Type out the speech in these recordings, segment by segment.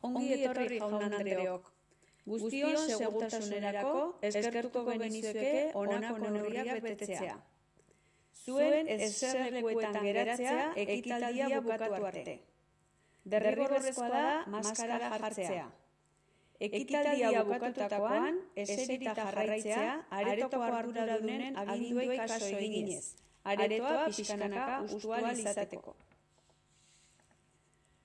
ongi etorri jaun-andreok. Guztion segurtasunerako eskertuko genizueke honako neurriak betetzea. Zuen eserlekuetan geratzea ekitaldia bukatu arte. Derrigorrezkoa da maskara jartzea. Ekitaldia bukatutakoan eserita jarraitzea aretoko arduradunen aginduei kaso eginez. Aretoa pixkanaka ustu ahal izateko.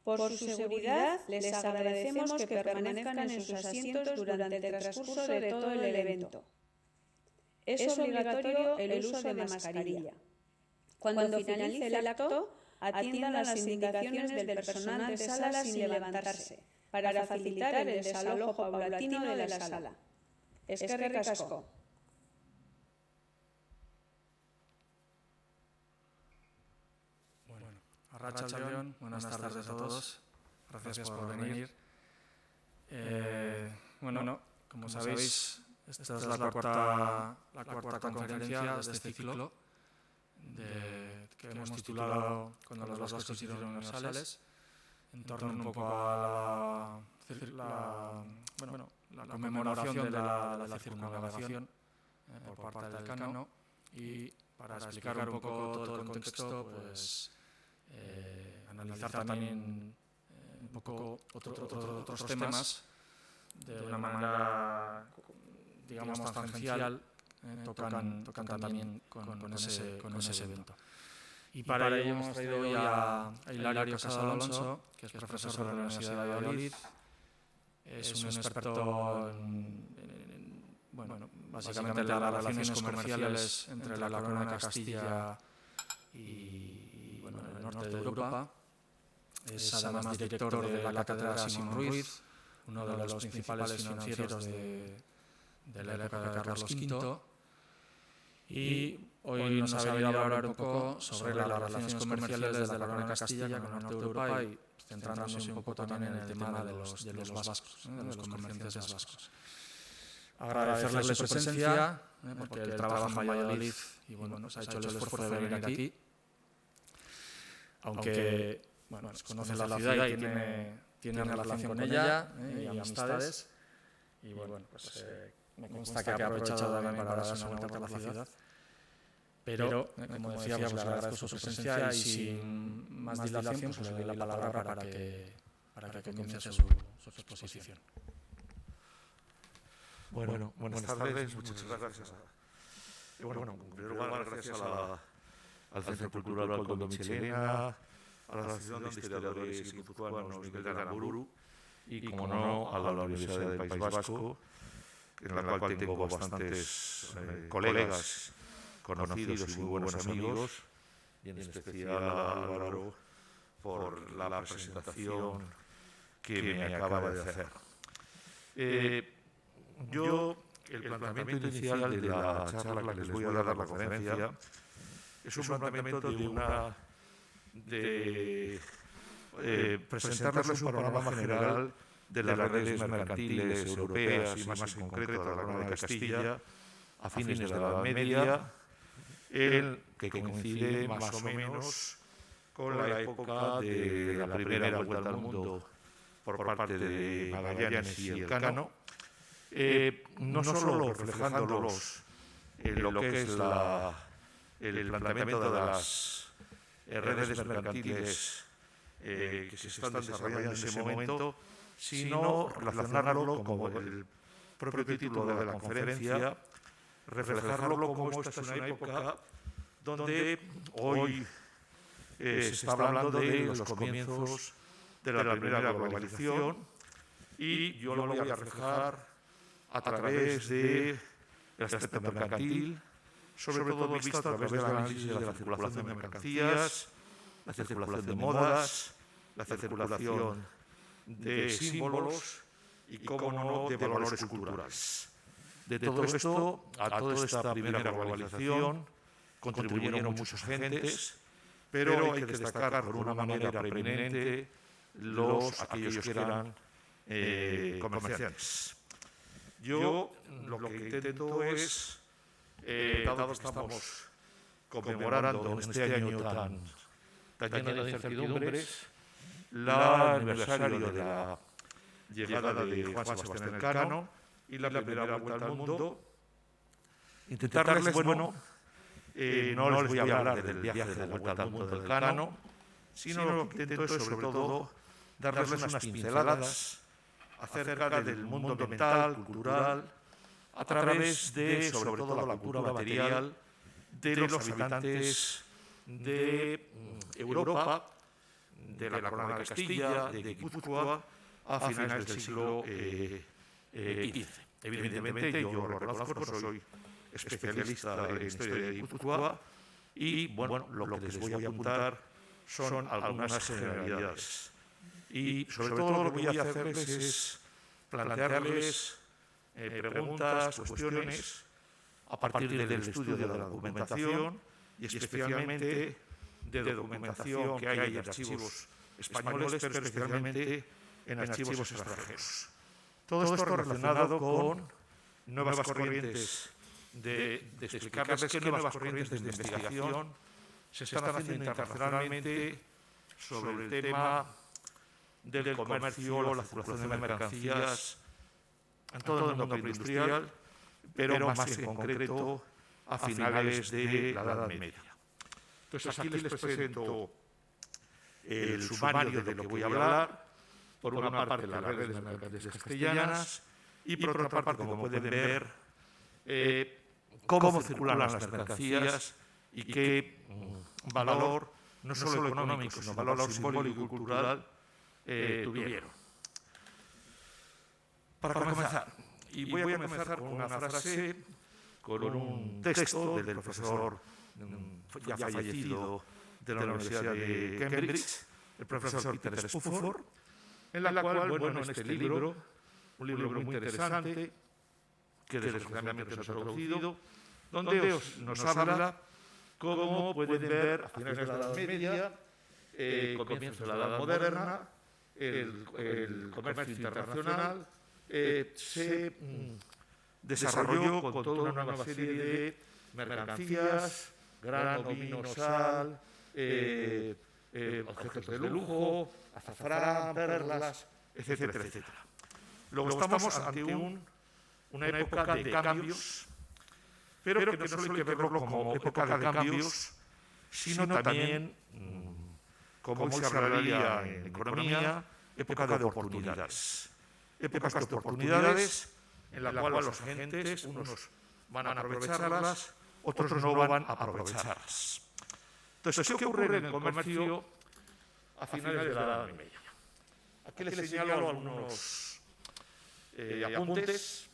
Por su seguridad, les agradecemos que permanezcan en sus asientos durante el transcurso de todo el evento. Es obligatorio el uso de mascarilla. Cuando finalice el acto, atiendan las indicaciones del personal de sala sin levantarse, para facilitar el desalojo paulatino de la sala. Eskerrik asko. Arratsaldeon, buenas tardes a todos. Gracias por venir. Como sabéis, esta es la cuarta conferencia de este ciclo que hemos titulado Cuando los vascos se hicieron universales, en torno un poco a la conmemoración de la circunnavegación por parte del Cano, y para explicar un poco todo el contexto, pues analizar también un poco otros temas de una manera, digamos, tangencial, tocan también con ese evento. Y para ello hemos traído hoy a Hilario Casado Alonso, que es profesor de la Universidad de Valladolid. Es un experto básicamente en las relaciones comerciales entre la Corona de Castilla y el norte de Europa. Es además director de la Cátedra Simón Ruiz, uno de los principales financieros de la época de Carlos V. Y hoy nos ha venido a hablar un poco sobre las relaciones comerciales desde la Corona de Castilla con el norte de Europa, y centrándose un poco también en el tema de los vascos, de los comerciantes vascos. Agradecerle su presencia, porque él trabaja en Valladolid y nos ha hecho el esfuerzo de venir aquí. Aunque conoce la ciudad y tiene relación con ella y amistades. Y me consta que ha aprovechado también para darse una vuelta por la ciudad. Pero, como decía, le agradezco su presencia y sin más dilación, pues le doy la palabra para que comience su exposición. Bueno, buenas tardes, muchas gracias. En primer lugar, gracias al Centro Cultural Koldo Mitxelena, a la Asociación de Historiadores Guipuzcoanos Miguel de Aramburu y, como no, a la Universidad del País Vasco, en la cual tengo bastantes colegas conocidos y muy buenos amigos, y en especial a Álvaro por la presentación que me acaba de hacer. El planteamiento inicial de la charla que les voy a dar, la conferencia, es un planteamiento de presentarles un panorama general de las redes mercantiles europeas y, más en concreto, de la Corona de Castilla a fines de la Edad Media, que coincide más o menos con la época de la primera vuelta al mundo por parte de Magallanes y Elcano, no solo reflejándolos en lo que es el planteamiento de las redes mercantiles que se están desarrollando en ese momento, sino relacionarlo, como el propio título de la conferencia, reflejarlo como esta es una época donde hoy se está hablando de los comienzos de la primera globalización, y yo lo voy a reflejar a través del aspecto mercantil, sobre todo visto a través del análisis de la circulación de mercancías, la circulación de modas, la circulación de símbolos y, cómo no, de valores culturales. De todo esto, a toda esta primera globalización, contribuyeron muchos agentes, pero hay que destacar por una manera preeminente aquellos que eran comerciantes. Yo lo que intento es, dado que estamos conmemorando en este año tan lleno de incertidumbres, el aniversario llegada de Juan Sebastián Elcano y la primera vuelta al mundo. Intentarles, bueno, no les voy a hablar del viaje de la vuelta al mundo de Elcano, sino lo que intento es, sobre todo, darles unas pinceladas acerca del mundo mental, cultural, a través de, sobre todo, la cultura material de los habitantes de Europa, de la Corona de Castilla, de Guipúzcoa, a finales del siglo XV. Evidentemente, yo lo reconozco, no soy especialista en historia de Guipúzcoa y, bueno, lo que les voy a apuntar son algunas generalidades. Y, sobre todo, lo que voy a hacerles es plantearles preguntas, cuestiones, a partir del estudio de la documentación y especialmente de documentación que hay en archivos españoles, pero especialmente en archivos extranjeros. Todo esto relacionado con nuevas corrientes de explicarles qué nuevas corrientes de investigación se están haciendo internacionalmente sobre el tema del comercio, la circulación de mercancías en todo el mundo preindustrial, pero más en concreto a finales de la Edad Media. Entonces aquí les presento el sumario de lo que voy a hablar. Por una parte, las redes de mercancías castellanas y por otra parte, como pueden ver, cómo circulan las mercancías y qué valor, no solo económico, sino valor simbólico y cultural tuvieron. Para comenzar, y voy a comenzar con una frase, con un texto del profesor ya fallecido de la Universidad de Cambridge, el profesor Peter Spufford, en la cual, bueno, en este libro, un libro muy interesante, que desgraciadamente no se ha traducido, donde nos habla cómo pueden ver a finales de la Edad Media, comienzo de la Edad Moderna, el comercio internacional se desarrolló con toda una nueva serie de mercancías, grano, vino, sal, objetos de lujo, azafrán, perlas, etcétera, etcétera. Luego estamos ante una época de cambios, pero que no solo hay que verlo como época de cambios, sino también, como hoy se hablaría en economía, época de oportunidades. Épocas de oportunidades en la cual los agentes, unos van a aprovecharlas, otros no van a aprovecharlas. Entonces, ¿qué ocurre en el comercio a finales de la Edad Media? Aquí les señalo algunos apuntes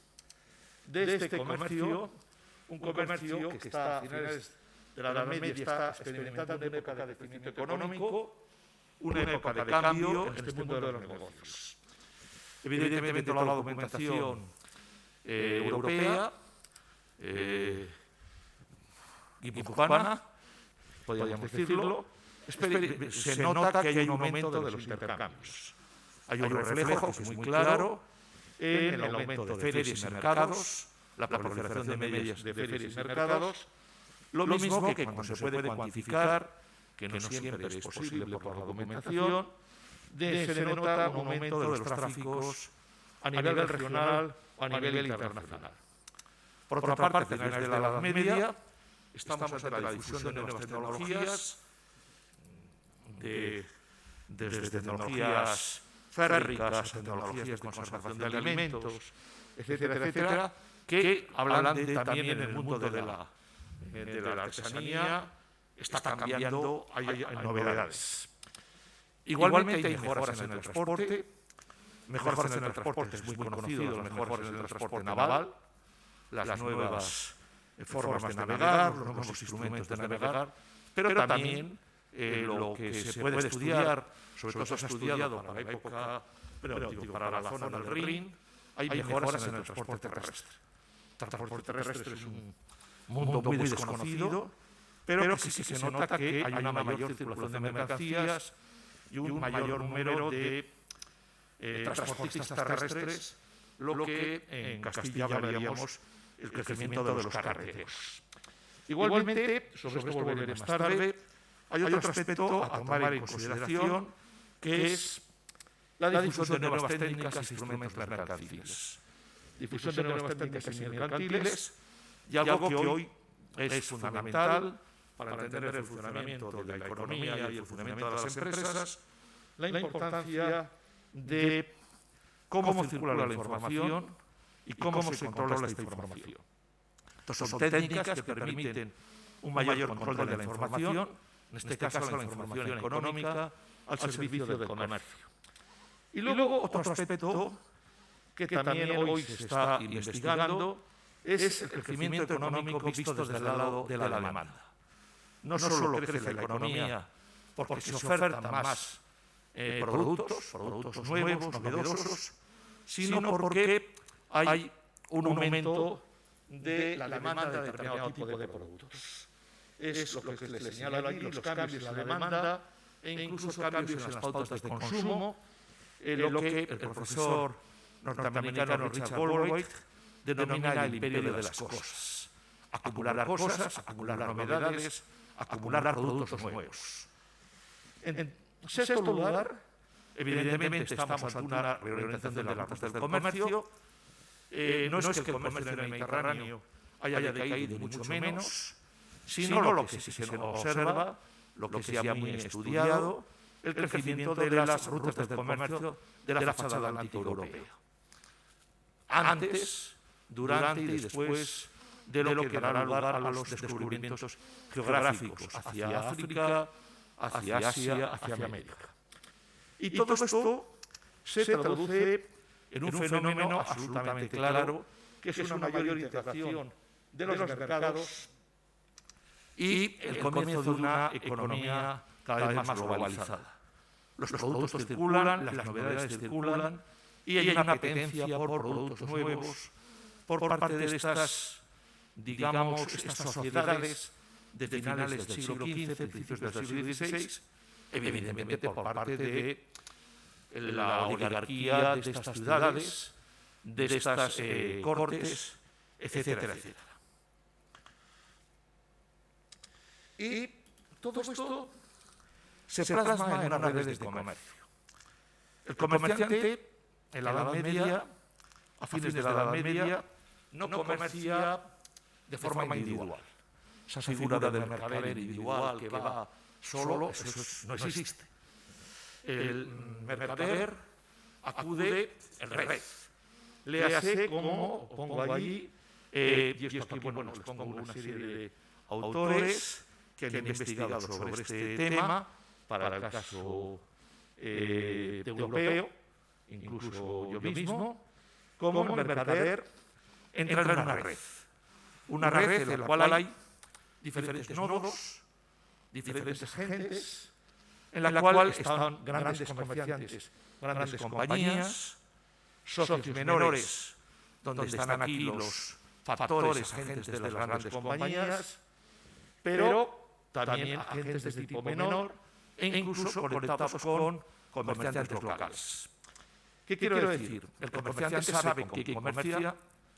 de este comercio, un comercio que está a finales de la Edad Media, está experimentando una época de crecimiento económico, una época de cambio en este mundo de los negocios. Evidentemente, toda la documentación europea, guipuzcoana, podríamos decirlo, se nota que hay un aumento de los intercambios. Hay un reflejo que es muy claro en el aumento de ferias y mercados, la proliferación de medias de ferias y mercados, lo mismo que cuando se puede cuantificar, que no siempre es posible por la documentación, se nota un aumento de los tráficos a nivel regional o a nivel internacional. Por otra parte, a finales de la Edad Media, estamos ante la difusión de nuevas tecnologías, desde tecnologías férricas a tecnologías de conservación de alimentos, etcétera, etcétera, que hablan también en el mundo de la artesanía, está cambiando, hay novedades. Igualmente hay mejoras en el transporte, es muy conocido, las mejoras en el transporte naval, las nuevas formas de navegar, los nuevos instrumentos de navegar, pero también lo que se puede estudiar, sobre todo se ha estudiado para la época, para la zona del Rin, hay mejoras en el transporte terrestre. El transporte terrestre es un mundo muy desconocido, pero que sí que se nota que hay una mayor circulación de mercancías y un mayor número de transportistas terrestres, lo que en Castilla llamaríamos el crecimiento de los carreteros. Igualmente, sobre esto volveré más tarde, hay otro aspecto a tomar en consideración, que es la difusión de nuevas técnicas e instrumentos mercantiles. Difusión de nuevas técnicas y mercantiles, y algo que hoy es fundamental para entender el funcionamiento de la economía y el funcionamiento de las empresas, la importancia de cómo circula la información y cómo se controla esta información. Entonces, son técnicas que permiten un mayor control de la información, en este caso la información económica, al servicio del comercio. Y luego otro aspecto que también hoy se está investigando es el crecimiento económico visto desde el lado de la demanda. No solo crece la economía porque se ofertan más productos nuevos, novedosos, sino porque hay un aumento de la demanda de determinado tipo de productos. Es lo que les señalo aquí, los cambios en la demanda e incluso cambios en las pautas de consumo, lo que el profesor norteamericano Richard Goldwaite denomina el imperio de las cosas. Acumular cosas, acumular novedades, acumular productos nuevos. En sexto lugar, evidentemente estamos ante una reorientación de las rutas del comercio. No es que el comercio en el Mediterráneo haya decaído, mucho menos, sino lo que sí se observa, lo que se ha muy estudiado, el crecimiento de las rutas del comercio de la fachada atlántica europea. Antes, durante y después de lo que dará lugar a los descubrimientos geográficos hacia África, hacia Asia, hacia América. Y todo esto se traduce en un fenómeno absolutamente claro, que es una mayor integración de los mercados y el comienzo de una economía cada vez más globalizada. Los productos circulan, las novedades circulan, y hay una apetencia por productos nuevos por parte de estas, digamos, estas sociedades de finales del siglo XV, principios del siglo XVI, evidentemente por parte de la oligarquía de estas ciudades, de estas cortes, etcétera, etcétera. Y todo esto se plasma en unas redes de comercio. El comerciante, en la Edad Media, a fines de la Edad Media, no comercia de forma individual. Esa figura del mercader individual que va solo, eso no existe. El mercader acude en red. Léase como pongo allí, y esto aquí, bueno, les pongo una serie de autores que han investigado sobre este tema, para el caso europeo, incluso yo mismo, como el mercader entra en una red en la cual hay diferentes nodos, diferentes agentes, en la cual están grandes comerciantes, grandes compañías, socios menores, donde están aquí los factores, agentes de las grandes compañías, pero también agentes de tipo menor e incluso conectados con comerciantes locales. ¿Qué quiero decir? El comerciante sabe con quién comercia,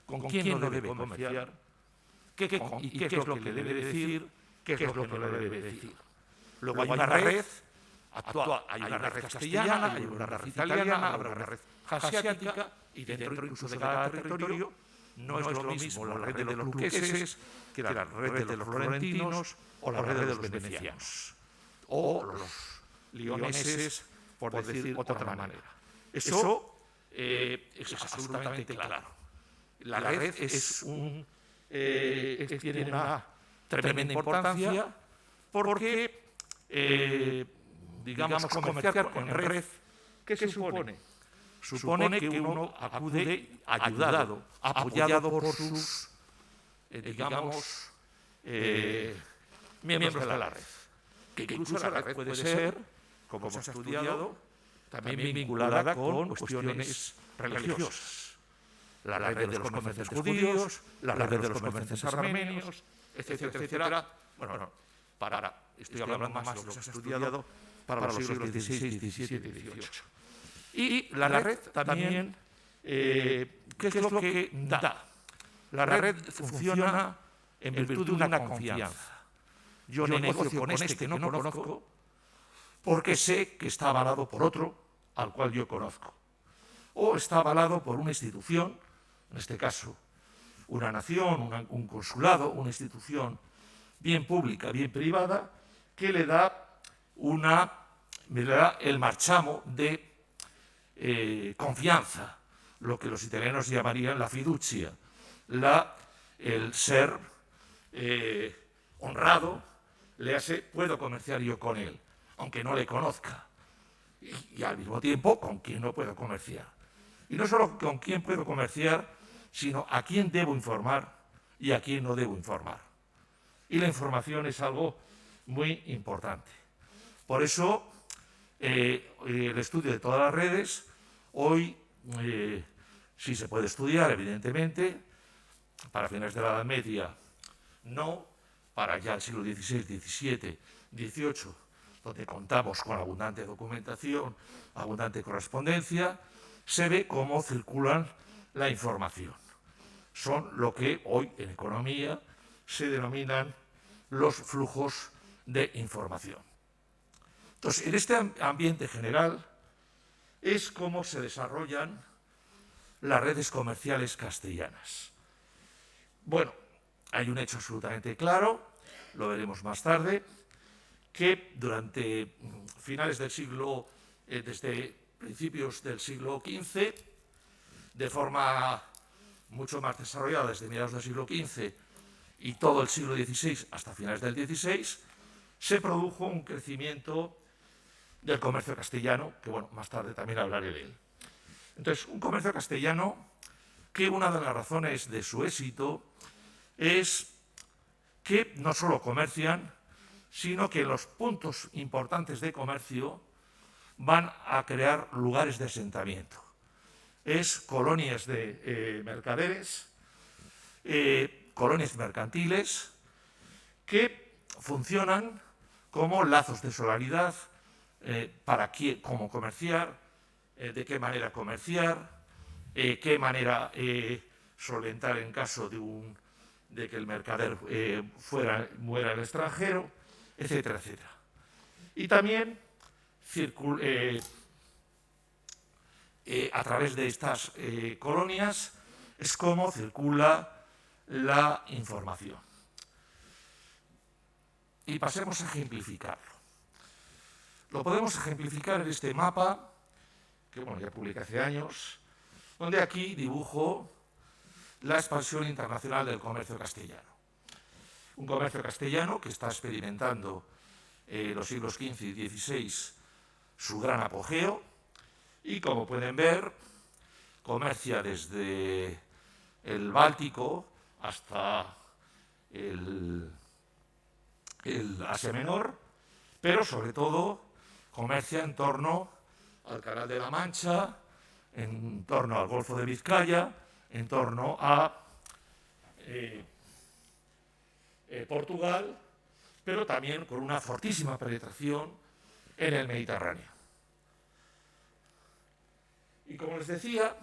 con quién no debe comerciar, y qué es lo que le debe decir, qué es lo que no le debe decir. Luego hay una red, hay una red castellana, hay una red italiana, hay una red asiática, y dentro incluso de cada territorio no es lo mismo la red de los luqueses que la red de los florentinos o la red de los venecianos o los lioneses, por decir otra manera. Eso es absolutamente claro. La red tiene una tremenda importancia porque, digamos, comerciar con red, ¿qué se supone? Supone que uno acude ayudado, apoyado por sus, digamos, miembros de la red. Que incluso la red puede ser, como hemos estudiado, también vinculada con cuestiones religiosas. La red de los comerciantes judíos, la red de los comerciantes armenios, etcétera, etcétera. Bueno, estoy hablando más de lo que se ha estudiado para los siglos XVI, XVII y XVIII. Y la red también, ¿qué es lo que da? La red funciona en virtud de una confianza. Yo negocio con este que no conozco porque sé que está avalado por otro al cual yo conozco, o está avalado por una institución, en este caso una nación, un consulado, una institución bien pública, bien privada, que le da el marchamo de confianza, lo que los italianos llamarían la fiducia, el ser honrado, le hace, puedo comerciar yo con él, aunque no le conozca, y al mismo tiempo con quien no puedo comerciar. Y no solo con quién puedo comerciar, sino a quién debo informar y a quién no debo informar. Y la información es algo muy importante. Por eso, el estudio de todas las redes, hoy sí se puede estudiar, evidentemente, para finales de la Edad Media, no, para ya el siglo XVI, XVII, XVIII, donde contamos con abundante documentación, abundante correspondencia, se ve cómo circulan la información. Son lo que hoy en economía se denominan los flujos de información. Entonces, en este ambiente general es cómo se desarrollan las redes comerciales castellanas. Bueno, hay un hecho absolutamente claro, lo veremos más tarde, que durante finales del siglo, desde principios del siglo XV, de forma mucho más desarrollada desde mediados del siglo XV y todo el siglo XVI hasta finales del XVI, se produjo un crecimiento del comercio castellano, que bueno, más tarde también hablaré de él. Entonces, un comercio castellano que una de las razones de su éxito es que no solo comercian, sino que los puntos importantes de comercio van a crear lugares de asentamiento. Es colonias de mercaderes, colonias mercantiles, que funcionan como lazos de solidaridad para cómo comerciar, de qué manera comerciar, qué manera solventar en caso de que el mercader muera al extranjero, etcétera, etcétera. Y también a través de estas colonias es como circula la información. Y pasemos a ejemplificarlo. Lo podemos ejemplificar en este mapa, que bueno, ya publiqué hace años, donde aquí dibujo la expansión internacional del comercio castellano. Un comercio castellano que está experimentando los siglos XV y XVI su gran apogeo y, como pueden ver, comercia desde el Báltico hasta el Asia Menor, pero sobre todo comercia en torno al Canal de la Mancha, en torno al Golfo de Vizcaya, en torno a Portugal, pero también con una fortísima penetración en el Mediterráneo. Y como les decía,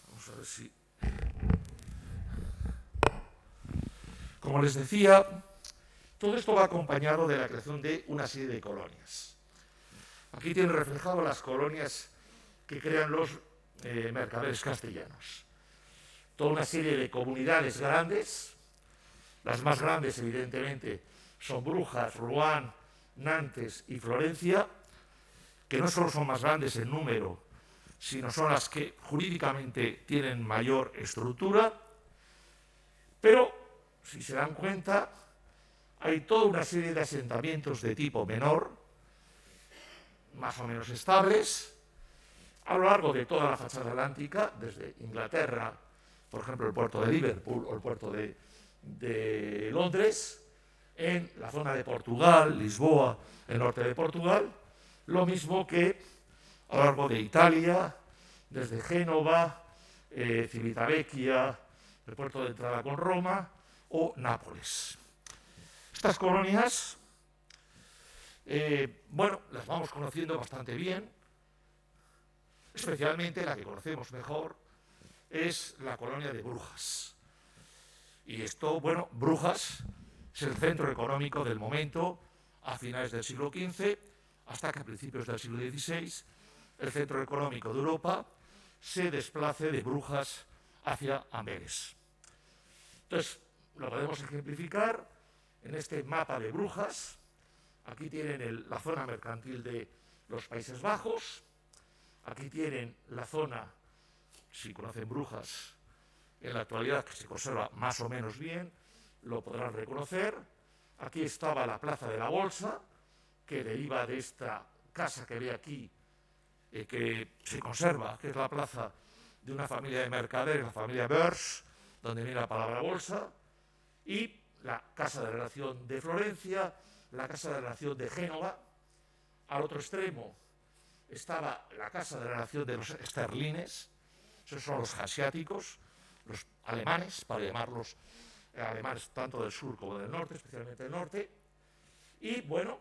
vamos a ver si... Como les decía, todo esto va acompañado de la creación de una serie de colonias. Aquí tienen reflejado las colonias que crean los mercaderes castellanos. Toda una serie de comunidades grandes, las más grandes evidentemente son Brujas, Rouen, Nantes y Florencia, que no solo son más grandes en número, sino son las que jurídicamente tienen mayor estructura, pero si se dan cuenta hay toda una serie de asentamientos de tipo menor, más o menos estables, a lo largo de toda la fachada atlántica, desde Inglaterra, por ejemplo, el puerto de Liverpool o el puerto de Londres, en la zona de Portugal, Lisboa, el norte de Portugal, lo mismo que a lo largo de Italia, desde Génova, Civitavecchia, el puerto de entrada con Roma o Nápoles. Estas colonias, bueno, las vamos conociendo bastante bien, especialmente la que conocemos mejor es la colonia de Brujas. Y esto, bueno, Brujas es el centro económico del momento a finales del siglo XV, hasta que a principios del siglo XVI el centro económico de Europa se desplace de Brujas hacia Amberes. Entonces, lo podemos ejemplificar en este mapa de Brujas. Aquí tienen la zona mercantil de los Países Bajos, aquí tienen la zona, si conocen Brujas, en la actualidad que se conserva más o menos bien, lo podrán reconocer. Aquí estaba la Plaza de la Bolsa, que deriva de esta casa que ve aquí, que se conserva, que es la plaza de una familia de mercaderes, la familia Beurs, donde viene la palabra bolsa, y la Casa de Relación de Florencia, la Casa de Relación de Génova. Al otro extremo estaba la Casa de Relación de los esterlines, esos son los asiáticos, los alemanes, para llamarlos alemanes tanto del sur como del norte, especialmente del norte. Y bueno,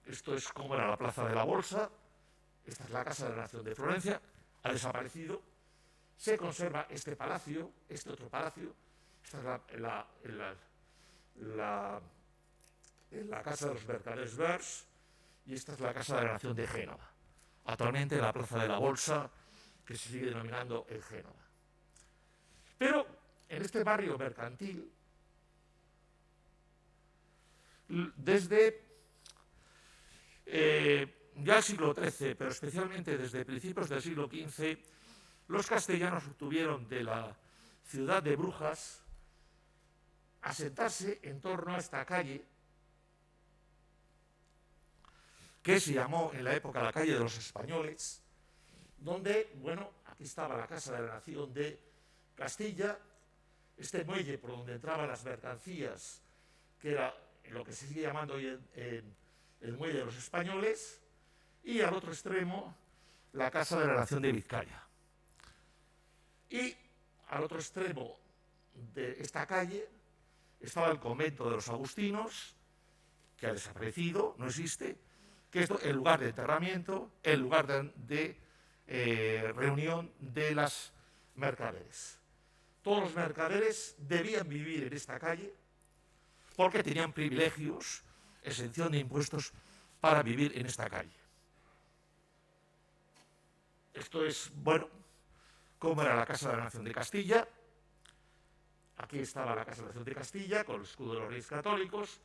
esto es como era la Plaza de la Bolsa. Esta es la Casa de Relación de Florencia, ha desaparecido. Se conserva este palacio, este otro palacio. Esta es la Casa de los Mercaderes Beurs y esta es la Casa de la Relación de Génova. Actualmente la Plaza de la Bolsa, que se sigue denominando el Génova. Pero en este barrio mercantil, desde ya el siglo XIII, pero especialmente desde principios del siglo XV, los castellanos obtuvieron de la ciudad de Brujas asentarse en torno a esta calle, que se llamó en la época la calle de los españoles, donde, bueno, aquí estaba la Casa de la Nación de Castilla, este muelle por donde entraban las mercancías, que era lo que se sigue llamando hoy en el muelle de los españoles, y al otro extremo la Casa de la Nación de Vizcaya. Y al otro extremo de esta calle estaba el convento de los agustinos, que ha desaparecido, no existe, que es el lugar de enterramiento, el lugar de reunión de las mercaderes. Todos los mercaderes debían vivir en esta calle porque tenían privilegios, exención de impuestos para vivir en esta calle. Esto es, bueno, como era la Casa de la Nación de Castilla. Aquí estaba la Casa de la Nación de Castilla con el escudo de los Reyes Católicos,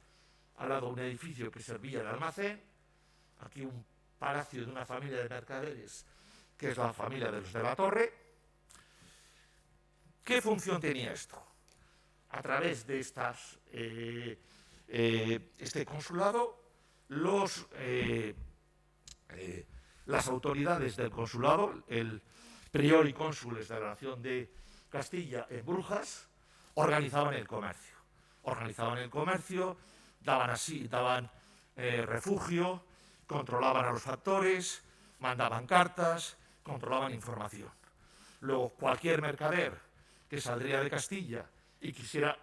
al lado un edificio que servía de almacén, aquí un palacio de una familia de mercaderes, que es la familia de los de la Torre. ¿Qué función tenía esto? A través de este consulado, las autoridades del consulado, el prior y cónsules de la Nación de Castilla en Brujas, organizaban el comercio. Daban refugio, controlaban a los factores, mandaban cartas, controlaban información. Luego, cualquier mercader que saldría de Castilla y quisiera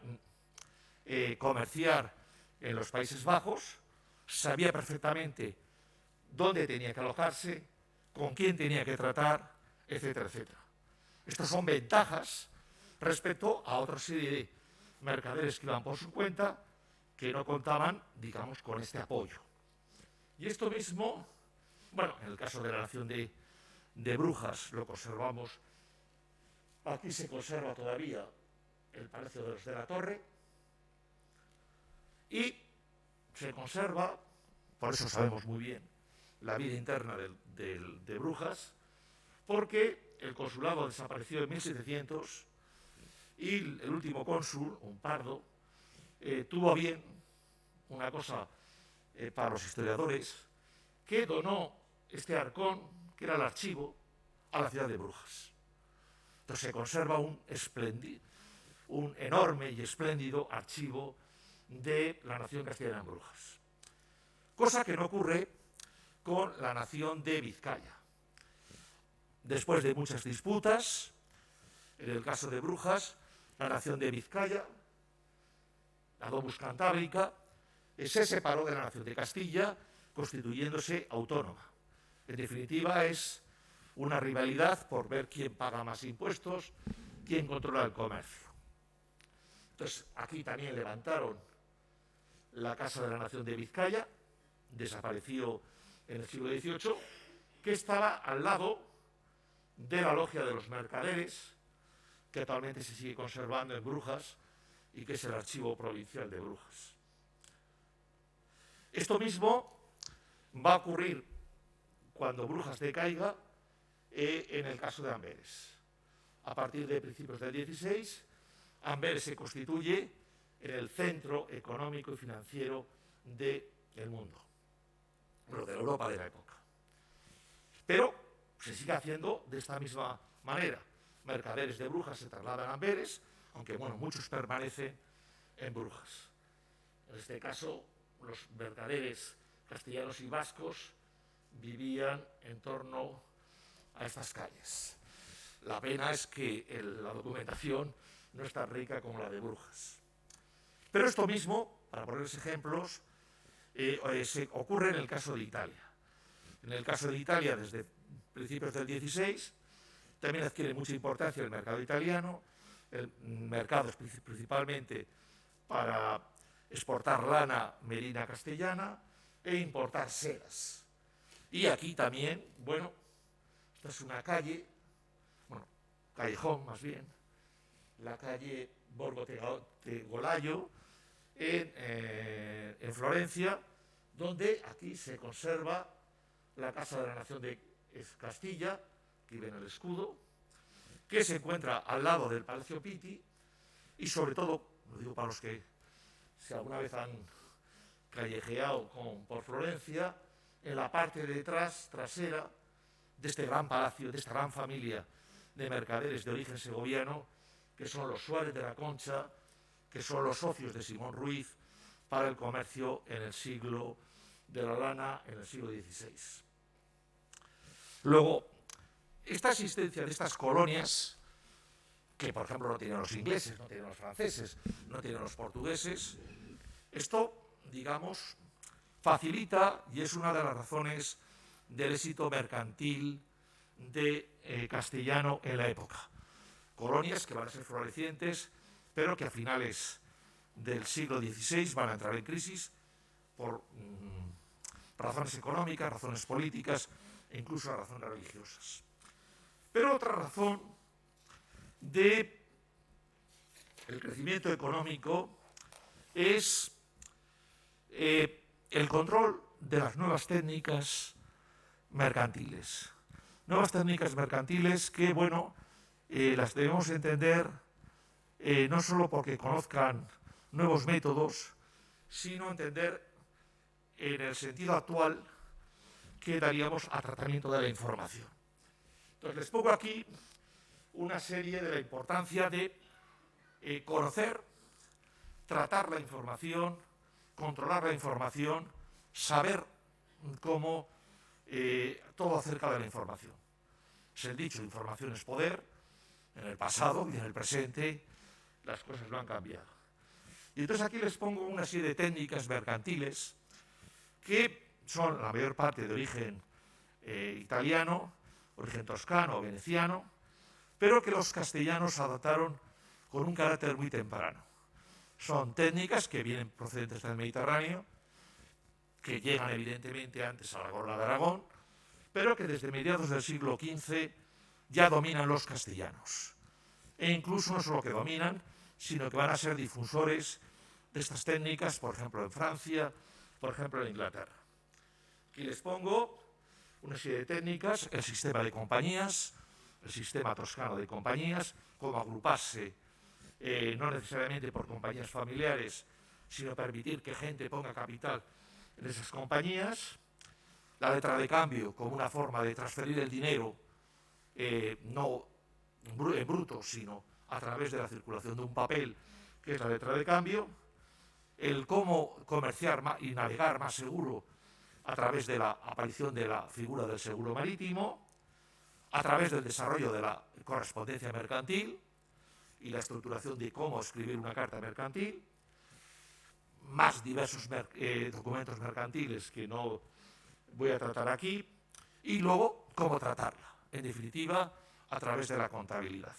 comerciar en los Países Bajos, sabía perfectamente dónde tenía que alojarse, con quién tenía que tratar, etcétera, etcétera. Estas son ventajas respecto a otra serie de mercaderes que iban por su cuenta, que no contaban, digamos, con este apoyo. Y esto mismo, bueno, en el caso de la Nación de Brujas lo conservamos. Aquí se conserva todavía el Palacio de los de la Torre y se conserva, por eso sabemos muy bien la vida interna de Brujas, porque el consulado desapareció en 1700 y el último cónsul, un pardo, tuvo a bien una cosa para los historiadores, que donó este arcón, que era el archivo, a la ciudad de Brujas. Entonces se conserva un enorme y espléndido archivo de la nación castellana en Brujas. Cosa que no ocurre con la nación de Vizcaya. Después de muchas disputas, en el caso de Brujas, la nación de Vizcaya, la Domus Cantábrica, se separó de la nación de Castilla, constituyéndose autónoma. En definitiva, es una rivalidad por ver quién paga más impuestos, quién controla el comercio. Entonces, aquí también levantaron la Casa de la Nación de Vizcaya, desapareció en el siglo XVIII, que estaba al lado de la Logia de los Mercaderes, que actualmente se sigue conservando en Brujas y que es el Archivo Provincial de Brujas. Esto mismo va a ocurrir cuando Brujas decaiga en el caso de Amberes. A partir de principios del XVI, Amberes se constituye en el centro económico y financiero del mundo, bueno, de la Europa de la época. Pero se sigue haciendo de esta misma manera. Mercaderes de Brujas se trasladan a Amberes, aunque bueno, muchos permanecen en Brujas. En este caso, los mercaderes castellanos y vascos vivían en torno a estas calles. La pena es que la documentación no es tan rica como la de Brujas. Pero esto mismo, para ponerles ejemplos, se ocurre en el caso de Italia. En el caso de Italia, desde principios del XVI, también adquiere mucha importancia el mercado italiano. El mercado es principalmente para exportar lana merina castellana e importar sedas. Y aquí también, bueno, esta es una calle, bueno, callejón más bien, la calle Borgo Tegolayo en Florencia, donde aquí se conserva la Casa de la Nación de Castilla, que viene el escudo, que se encuentra al lado del Palacio Pitti y sobre todo, lo digo para los que si alguna vez han callejeado por Florencia, en la parte de detrás, trasera, de este gran palacio, de esta gran familia de mercaderes de origen segoviano, que son los Suárez de la Concha, que son los socios de Simón Ruiz para el comercio en el siglo de la lana, en el siglo XVI. Luego, esta existencia de estas colonias, que por ejemplo no tienen los ingleses, no tienen los franceses, no tienen los portugueses, esto, digamos, facilita y es una de las razones del éxito mercantil de castellano en la época. Colonias que van a ser florecientes, pero que a finales del siglo XVI van a entrar en crisis por razones económicas, razones políticas e incluso razones religiosas. Pero otra razón del crecimiento económico es el control de las nuevas técnicas mercantiles. Nuevas técnicas mercantiles que, bueno, las debemos entender no solo porque conozcan nuevos métodos, sino entender en el sentido actual que daríamos a tratamiento de la información. Entonces les pongo aquí una serie de la importancia de conocer, tratar la información, controlar la información, saber cómo todo acerca de la información. Es el dicho, información es poder. En el pasado y en el presente las cosas no han cambiado. Y entonces aquí les pongo una serie de técnicas mercantiles que son la mayor parte de origen italiano, origen toscano o veneciano, pero que los castellanos adoptaron con un carácter muy temprano. Son técnicas que vienen procedentes del Mediterráneo, que llegan evidentemente antes a la corona de Aragón, pero que desde mediados del siglo XV ya dominan los castellanos. E incluso no solo que dominan, sino que van a ser difusores de estas técnicas, por ejemplo en Francia, por ejemplo en Inglaterra. Aquí les pongo una serie de técnicas, el sistema de compañías, el sistema toscano de compañías, cómo agruparse, no necesariamente por compañías familiares, sino permitir que gente ponga capital en esas compañías, la letra de cambio como una forma de transferir el dinero, no en bruto, sino a través de la circulación de un papel, que es la letra de cambio, el cómo comerciar y navegar más seguro a través de la aparición de la figura del seguro marítimo, a través del desarrollo de la correspondencia mercantil y la estructuración de cómo escribir una carta mercantil, más diversos documentos mercantiles que no voy a tratar aquí, y luego cómo tratarla, en definitiva, a través de la contabilidad.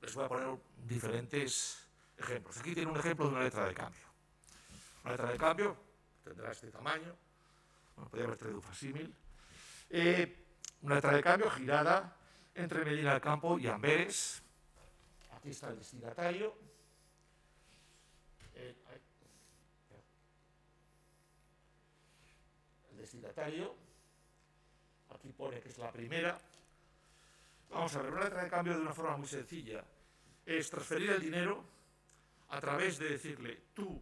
Les voy a poner diferentes ejemplos. Aquí tiene un ejemplo de una letra de cambio. Una letra de cambio tendrá este tamaño, bueno, podría haber traído un facímil. Una letra de cambio girada entre Medina del Campo y Amberes. Aquí está el destinatario. El destinatario. Aquí pone que es la primera. Vamos a ver, una letra de cambio de una forma muy sencilla es transferir el dinero a través de decirle, tú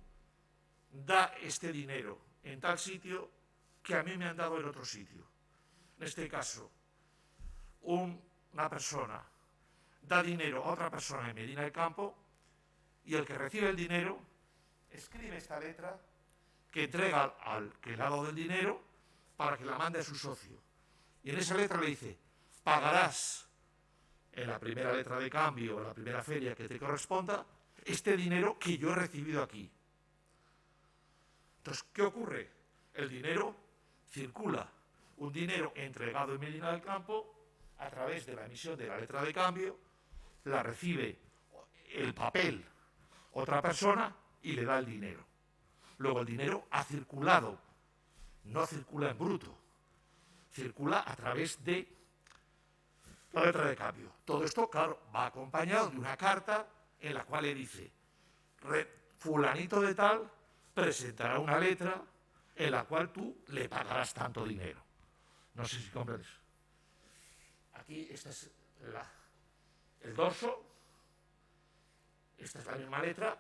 da este dinero en tal sitio que a mí me han dado en otro sitio. En este caso, una persona da dinero a otra persona en Medina del Campo y el que recibe el dinero escribe esta letra que entrega al que le ha dado el dinero para que la mande a su socio. Y en esa letra le dice, pagarás en la primera letra de cambio o la primera feria que te corresponda este dinero que yo he recibido aquí. Entonces, ¿qué ocurre? El dinero circula, un dinero entregado en Medina del Campo a través de la emisión de la letra de cambio, la recibe el papel otra persona y le da el dinero. Luego el dinero ha circulado, no circula en bruto, circula a través de la letra de cambio. Todo esto, claro, va acompañado de una carta en la cual le dice, fulanito de tal presentará una letra en la cual tú le pagarás tanto dinero. No sé si comprendes. Aquí esta es el dorso, esta es la misma letra,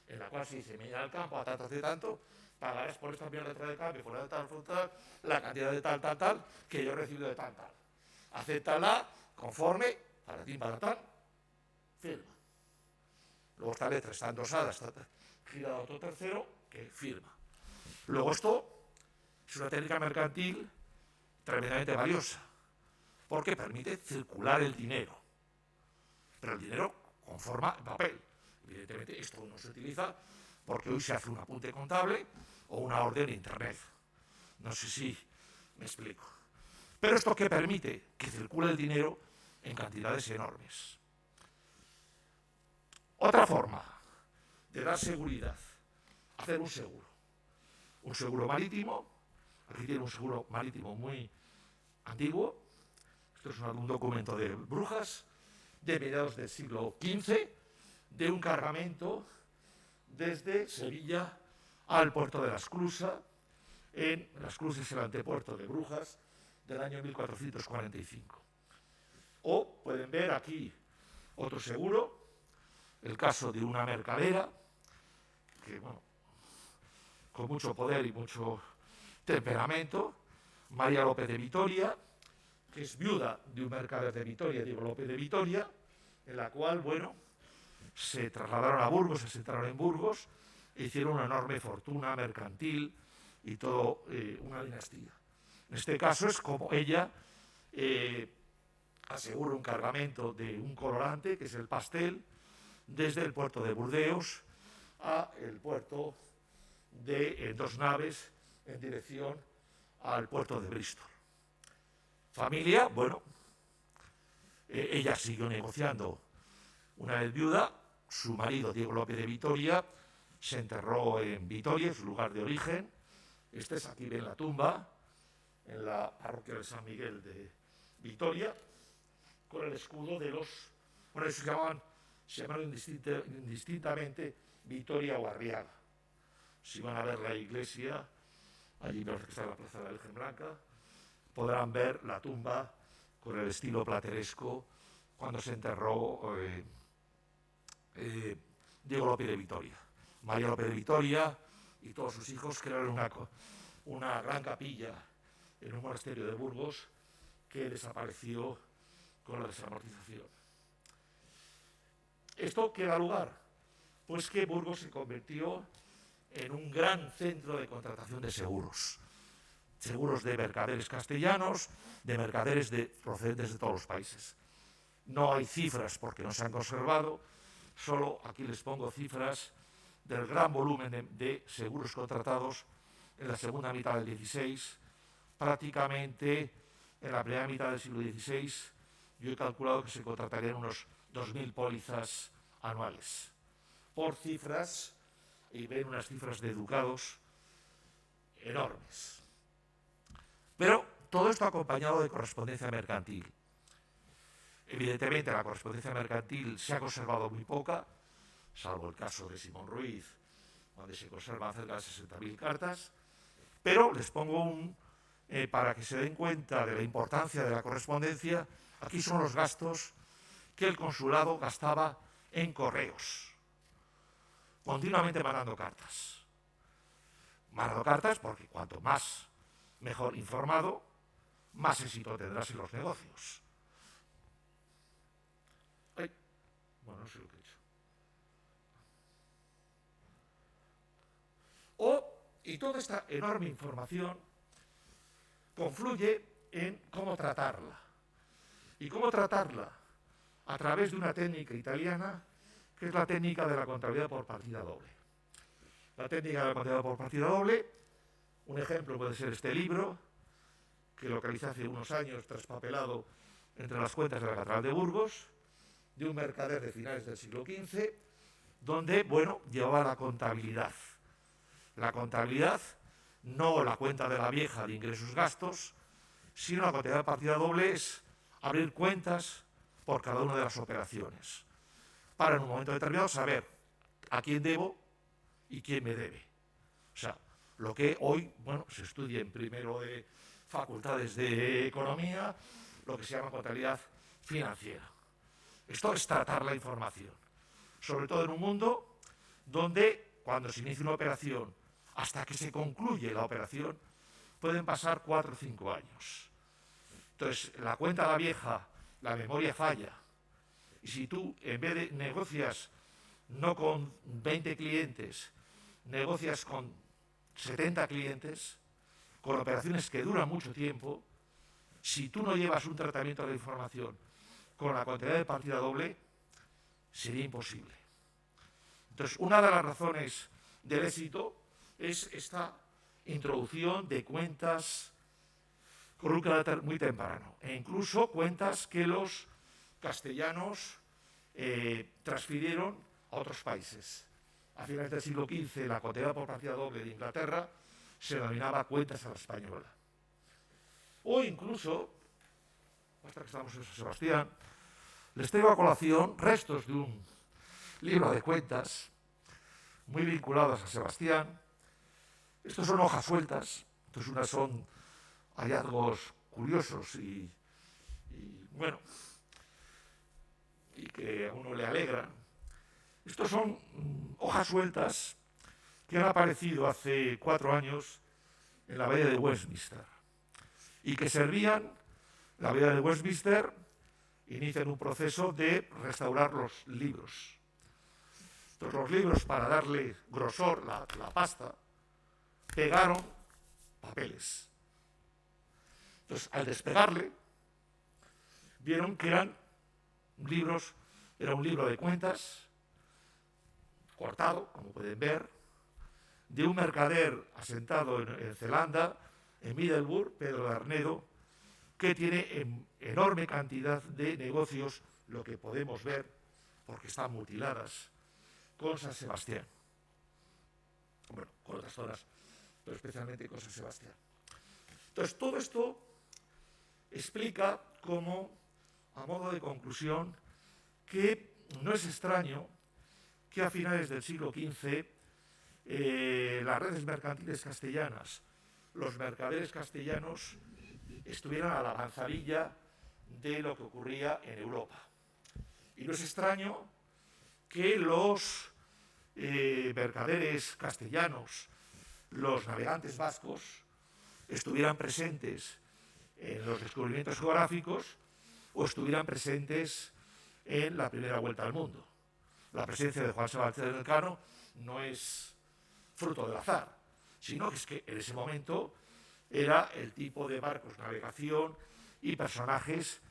en la cual se dice, Medina del Campo a tanto hace tanto, pagarás por esta primera letra de cambio, por la de tal, la cantidad de tal, que yo he recibido de tal. Acéptala conforme, para ti, para tal, firma. Luego esta letra está endosada, está girada a otro tercero, que firma. Luego esto es una técnica mercantil tremendamente valiosa, porque permite circular el dinero. Pero el dinero conforma el papel. Evidentemente esto no se utiliza porque hoy se hace un apunte contable o una orden en internet. No sé si me explico. Pero esto que permite que circule el dinero en cantidades enormes. Otra forma de dar seguridad, hacer un seguro. Un seguro marítimo, aquí tiene un seguro marítimo muy antiguo, esto es un documento de Brujas, de mediados del siglo XV, de un cargamento desde Sevilla al puerto de la Esclusa, en la Esclusa es el antepuerto de Brujas, del año 1445. O pueden ver aquí otro seguro, el caso de una mercadera, que bueno, con mucho poder y mucho temperamento, María López de Vitoria, que es viuda de un mercader de Vitoria, Diego López de Vitoria, en la cual, bueno, se trasladaron a Burgos, se asentaron en Burgos, e hicieron una enorme fortuna mercantil y todo una dinastía. En este caso es como ella asegura un cargamento de un colorante, que es el pastel, desde el puerto de Burdeos a el puerto de dos naves en dirección al puerto de Bristol. Familia, bueno, ella siguió negociando. Una vez viuda, su marido, Diego López de Vitoria, se enterró en Vitoria, su lugar de origen. Este es aquí, ven la tumba, en la parroquia de San Miguel de Vitoria, con el escudo de los... Bueno, se llamaron indistintamente Vitoria o Arriaga. Si van a ver la iglesia, allí que está la plaza de la Virgen Blanca, podrán ver la tumba con el estilo plateresco cuando se enterró Diego López de Vitoria. María López de Vitoria y todos sus hijos crearon una gran capilla en un monasterio de Burgos que desapareció con la desamortización. ¿Esto qué da lugar? Pues que Burgos se convirtió en un gran centro de contratación de seguros. Seguros de mercaderes castellanos, de mercaderes procedentes de todos los países. No hay cifras porque no se han conservado, solo aquí les pongo cifras del gran volumen de seguros contratados en la segunda mitad del XVI, prácticamente en la primera mitad del siglo XVI, yo he calculado que se contratarían unos 2.000 pólizas anuales. Por cifras, y ven unas cifras de educados enormes. Pero todo esto acompañado de correspondencia mercantil. Evidentemente la correspondencia mercantil se ha conservado muy poca, salvo el caso de Simón Ruiz, donde se conservan cerca de 60.000 cartas, pero les pongo para que se den cuenta de la importancia de la correspondencia, aquí son los gastos que el consulado gastaba en correos, continuamente mandando cartas. Mandando cartas porque cuanto más mejor informado, más éxito tendrás en los negocios. Bueno, no sé lo que he hecho. Y toda esta enorme información confluye en cómo tratarla. Y cómo tratarla a través de una técnica italiana, que es la técnica de la contabilidad por partida doble. La técnica de la contabilidad por partida doble, un ejemplo puede ser este libro, que localicé hace unos años traspapelado entre las cuentas de la Catedral de Burgos, de un mercader de finales del siglo XV, donde, bueno, llevaba la contabilidad. La contabilidad, no la cuenta de la vieja de ingresos-gastos, sino la contabilidad de partida doble es abrir cuentas por cada una de las operaciones, para en un momento determinado saber a quién debo y quién me debe. O sea, lo que hoy, bueno, se estudia en primero de facultades de economía, lo que se llama contabilidad financiera. Esto es tratar la información, sobre todo en un mundo donde cuando se inicia una operación hasta que se concluye la operación pueden pasar 4 o 5 años. Entonces, la cuenta de la vieja, la memoria falla, y si tú en vez de negocias no con 20 clientes, negocias con 70 clientes, con operaciones que duran mucho tiempo, si tú no llevas un tratamiento de la información con la contabilidad de partida doble, sería imposible. Entonces, una de las razones del éxito es esta introducción de cuentas con un carácter muy temprano, e incluso cuentas que los castellanos transfirieron a otros países. A finales del siglo XV, la contabilidad por partida doble de Inglaterra se denominaba cuentas a la española. O incluso, hasta que estamos en San Sebastián, les traigo a colación restos de un libro de cuentas muy vinculado a San Sebastián. Estos son hojas sueltas, entonces unas son hallazgos curiosos y bueno, y que a uno le alegran. Estos son hojas sueltas que han aparecido hace 4 años en la abadía de Westminster y que servían, la abadía de Westminster inicia un proceso de restaurar los libros. Entonces los libros, para darle grosor, la pasta, pegaron papeles. Entonces, al despegarle, vieron que eran libros, era un libro de cuentas, cortado, como pueden ver, de un mercader asentado en Zelanda, en Middelburg, Pedro de Arnedo, que tiene enorme cantidad de negocios, lo que podemos ver, porque están mutiladas, con San Sebastián. Bueno, con otras zonas, pero especialmente con San Sebastián. Entonces, todo esto explica cómo, a modo de conclusión, que no es extraño que a finales del siglo XV las redes mercantiles castellanas, los mercaderes castellanos, estuvieran a la avanzadilla de lo que ocurría en Europa. Y no es extraño que los mercaderes castellanos, los navegantes vascos, estuvieran presentes en los descubrimientos geográficos o estuvieran presentes en la primera vuelta al mundo. La presencia de Juan Sebastián Elcano no es fruto del azar, sino que es que en ese momento era el tipo de barcos, navegación y personajes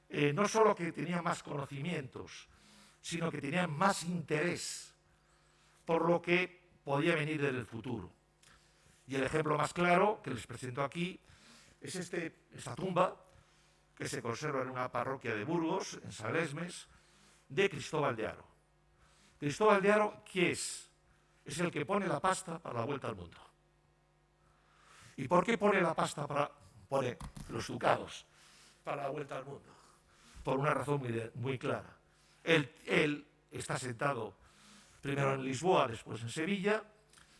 no solo que tenían más conocimientos, sino que tenían más interés por lo que podía venir en el futuro. Y el ejemplo más claro que les presento aquí es esta tumba que se conserva en una parroquia de Burgos, en Salesmes, de Cristóbal de Haro. Cristóbal de Haro, ¿qué es? es el que pone la pasta para la vuelta al mundo. ¿Y por qué pone la pasta pone los ducados para la vuelta al mundo? Por una razón muy clara. Él está sentado primero en Lisboa, después en Sevilla,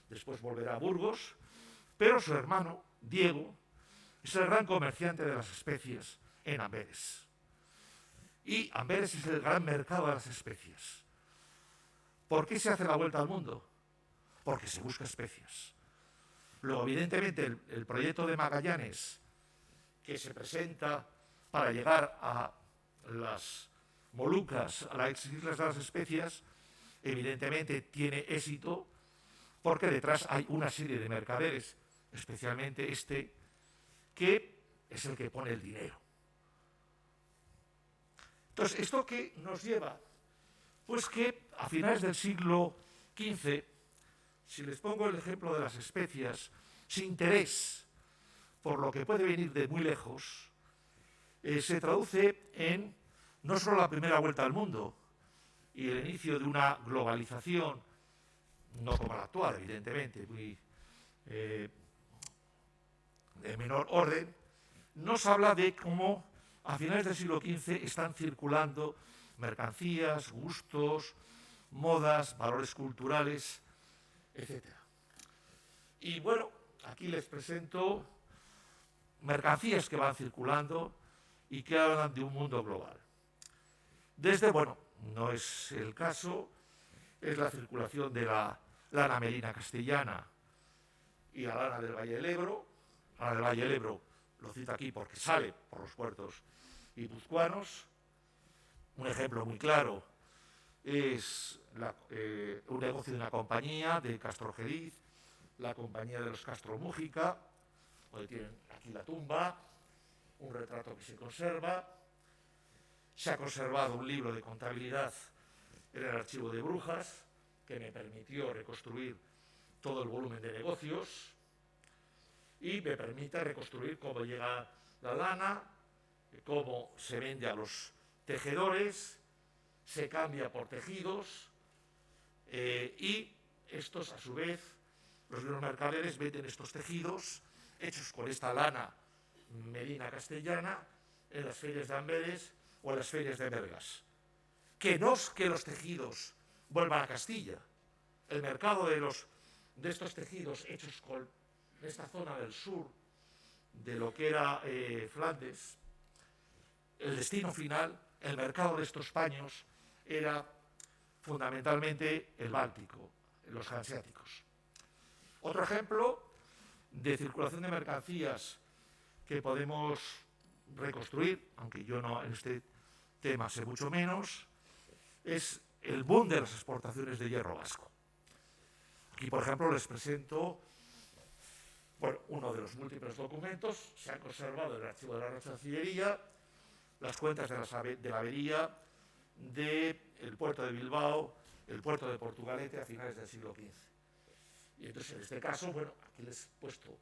después volverá a Burgos, pero su hermano, Diego, es el gran comerciante de las especias en Amberes. Y Amberes es el gran mercado de las especias. ¿Por qué se hace la vuelta al mundo? Porque se busca especias. Luego, evidentemente, el proyecto de Magallanes, que se presenta para llegar a las Molucas, a las Islas de las Especias, evidentemente tiene éxito porque detrás hay una serie de mercaderes, especialmente este, que es el que pone el dinero. Entonces, ¿esto qué nos lleva? Pues que a finales del siglo XV, si les pongo el ejemplo de las especias, sin interés por lo que puede venir de muy lejos, se traduce en no solo la primera vuelta al mundo y el inicio de una globalización, no como la actual, evidentemente, muy de menor orden, nos habla de cómo a finales del siglo XV están circulando mercancías, gustos, modas, valores culturales, etc. Y bueno, aquí les presento mercancías que van circulando y que hablan de un mundo global. Desde, bueno, no es el caso, es la circulación de la lana merina castellana y la lana del Valle del Ebro. La lana del Valle del Ebro lo cito aquí porque sale por los puertos guipuzcoanos. Un ejemplo muy claro es un negocio de una compañía de Castrojeriz, la compañía de los Castro Mújica, donde tienen aquí la tumba, un retrato que se conserva. Se ha conservado un libro de contabilidad en el archivo de Brujas, que me permitió reconstruir todo el volumen de negocios y me permite reconstruir cómo llega la lana, cómo se vende a los tejedores, se cambia por tejidos y estos, a su vez, los mercaderes venden estos tejidos hechos con esta lana merina castellana en las ferias de Amberes o en las ferias de Vergas. Que no es que los tejidos vuelvan a Castilla. El mercado de estos tejidos hechos con esta zona del sur de lo que era Flandes, el destino final, el mercado de estos paños era fundamentalmente el Báltico, los hanseáticos. Otro ejemplo de circulación de mercancías que podemos reconstruir, aunque yo no en este tema sé mucho menos, es el boom de las exportaciones de hierro vasco. Aquí, por ejemplo, les presento uno de los múltiples documentos. Se han conservado en el archivo de la Chancillería las cuentas de la avería del puerto de Bilbao, el puerto de Portugalete a finales del siglo XV. Y entonces, en este caso, bueno, aquí les he puesto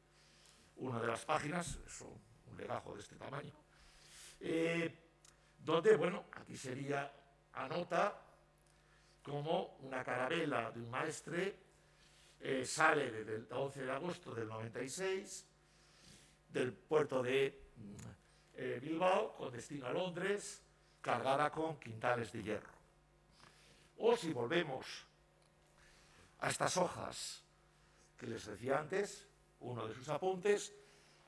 una de las páginas, un legajo de este tamaño, donde, bueno, aquí sería, anota como una carabela de un maestre sale desde el 11 de agosto del 96 del puerto de Bilbao con destino a Londres, cargada con quintales de hierro. O si volvemos a estas hojas que les decía antes, uno de sus apuntes,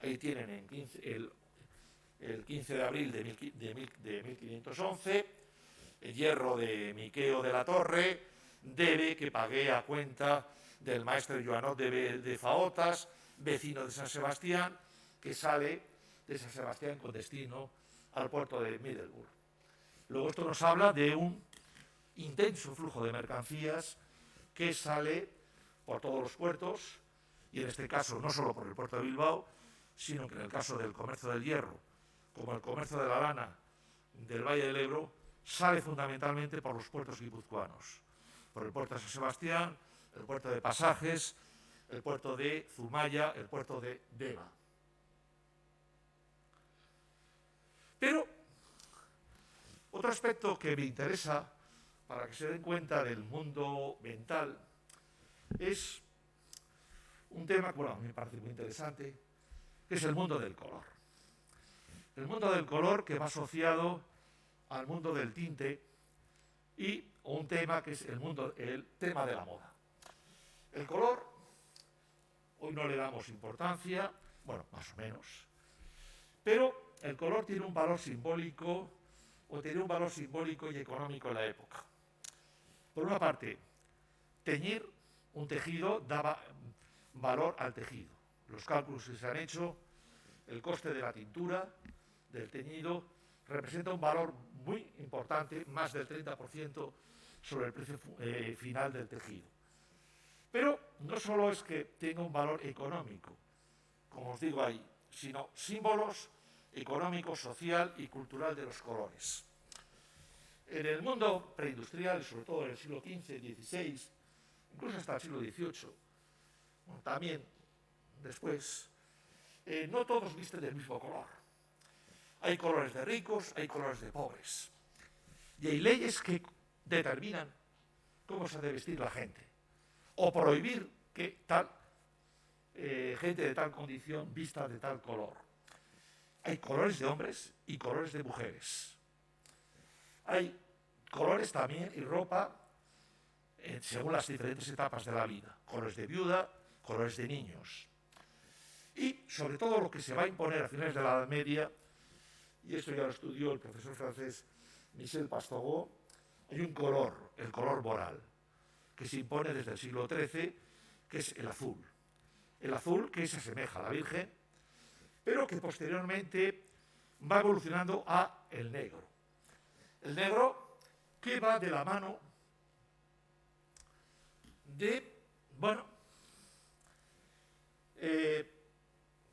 ahí tienen el 15 de abril de 1511, el hierro de Miqueo de la Torre, debe que pagué a cuenta del maestre Joanot de Faotas, vecino de San Sebastián, que sale de San Sebastián con destino al puerto de Middelburg. Luego esto nos habla de un intenso flujo de mercancías que sale por todos los puertos, y en este caso no solo por el puerto de Bilbao, sino que en el caso del comercio del hierro, como el comercio de la lana del Valle del Ebro, sale fundamentalmente por los puertos guipuzcoanos, por el puerto de San Sebastián, el puerto de Pasajes, el puerto de Zumaya, el puerto de Deva. Pero otro aspecto que me interesa para que se den cuenta del mundo mental es un tema que, bueno, a mí me parece muy interesante, que es el mundo del color. El mundo del color que va asociado al mundo del tinte y un tema que es el tema de la moda. El color, hoy no le damos importancia, bueno, más o menos, pero el color tiene un valor simbólico, o tiene un valor simbólico y económico en la época. Por una parte, teñir un tejido daba valor al tejido. Los cálculos que se han hecho, el coste de la tintura, del teñido, representa un valor muy importante, más del 30% sobre el precio final del tejido. Pero no solo es que tenga un valor económico, como os digo ahí, sino símbolos económico, social y cultural de los colores. En el mundo preindustrial, sobre todo en el siglo XV, XVI, incluso hasta el siglo XVIII, bueno, también después, no todos visten del mismo color. Hay colores de ricos, hay colores de pobres. Y hay leyes que determinan cómo se ha de vestir la gente. O prohibir que tal gente de tal condición vista de tal color. Hay colores de hombres y colores de mujeres. Hay colores también y ropa según las diferentes etapas de la vida. Colores de viuda, colores de niños. Y sobre todo lo que se va a imponer a finales de la Edad Media, y esto ya lo estudió el profesor francés Michel Pastoureau, hay un color, el color moral, que se impone desde el siglo XIII, que es el azul. El azul que se asemeja a la Virgen, pero que posteriormente va evolucionando a el negro. El negro que va de la mano de, bueno,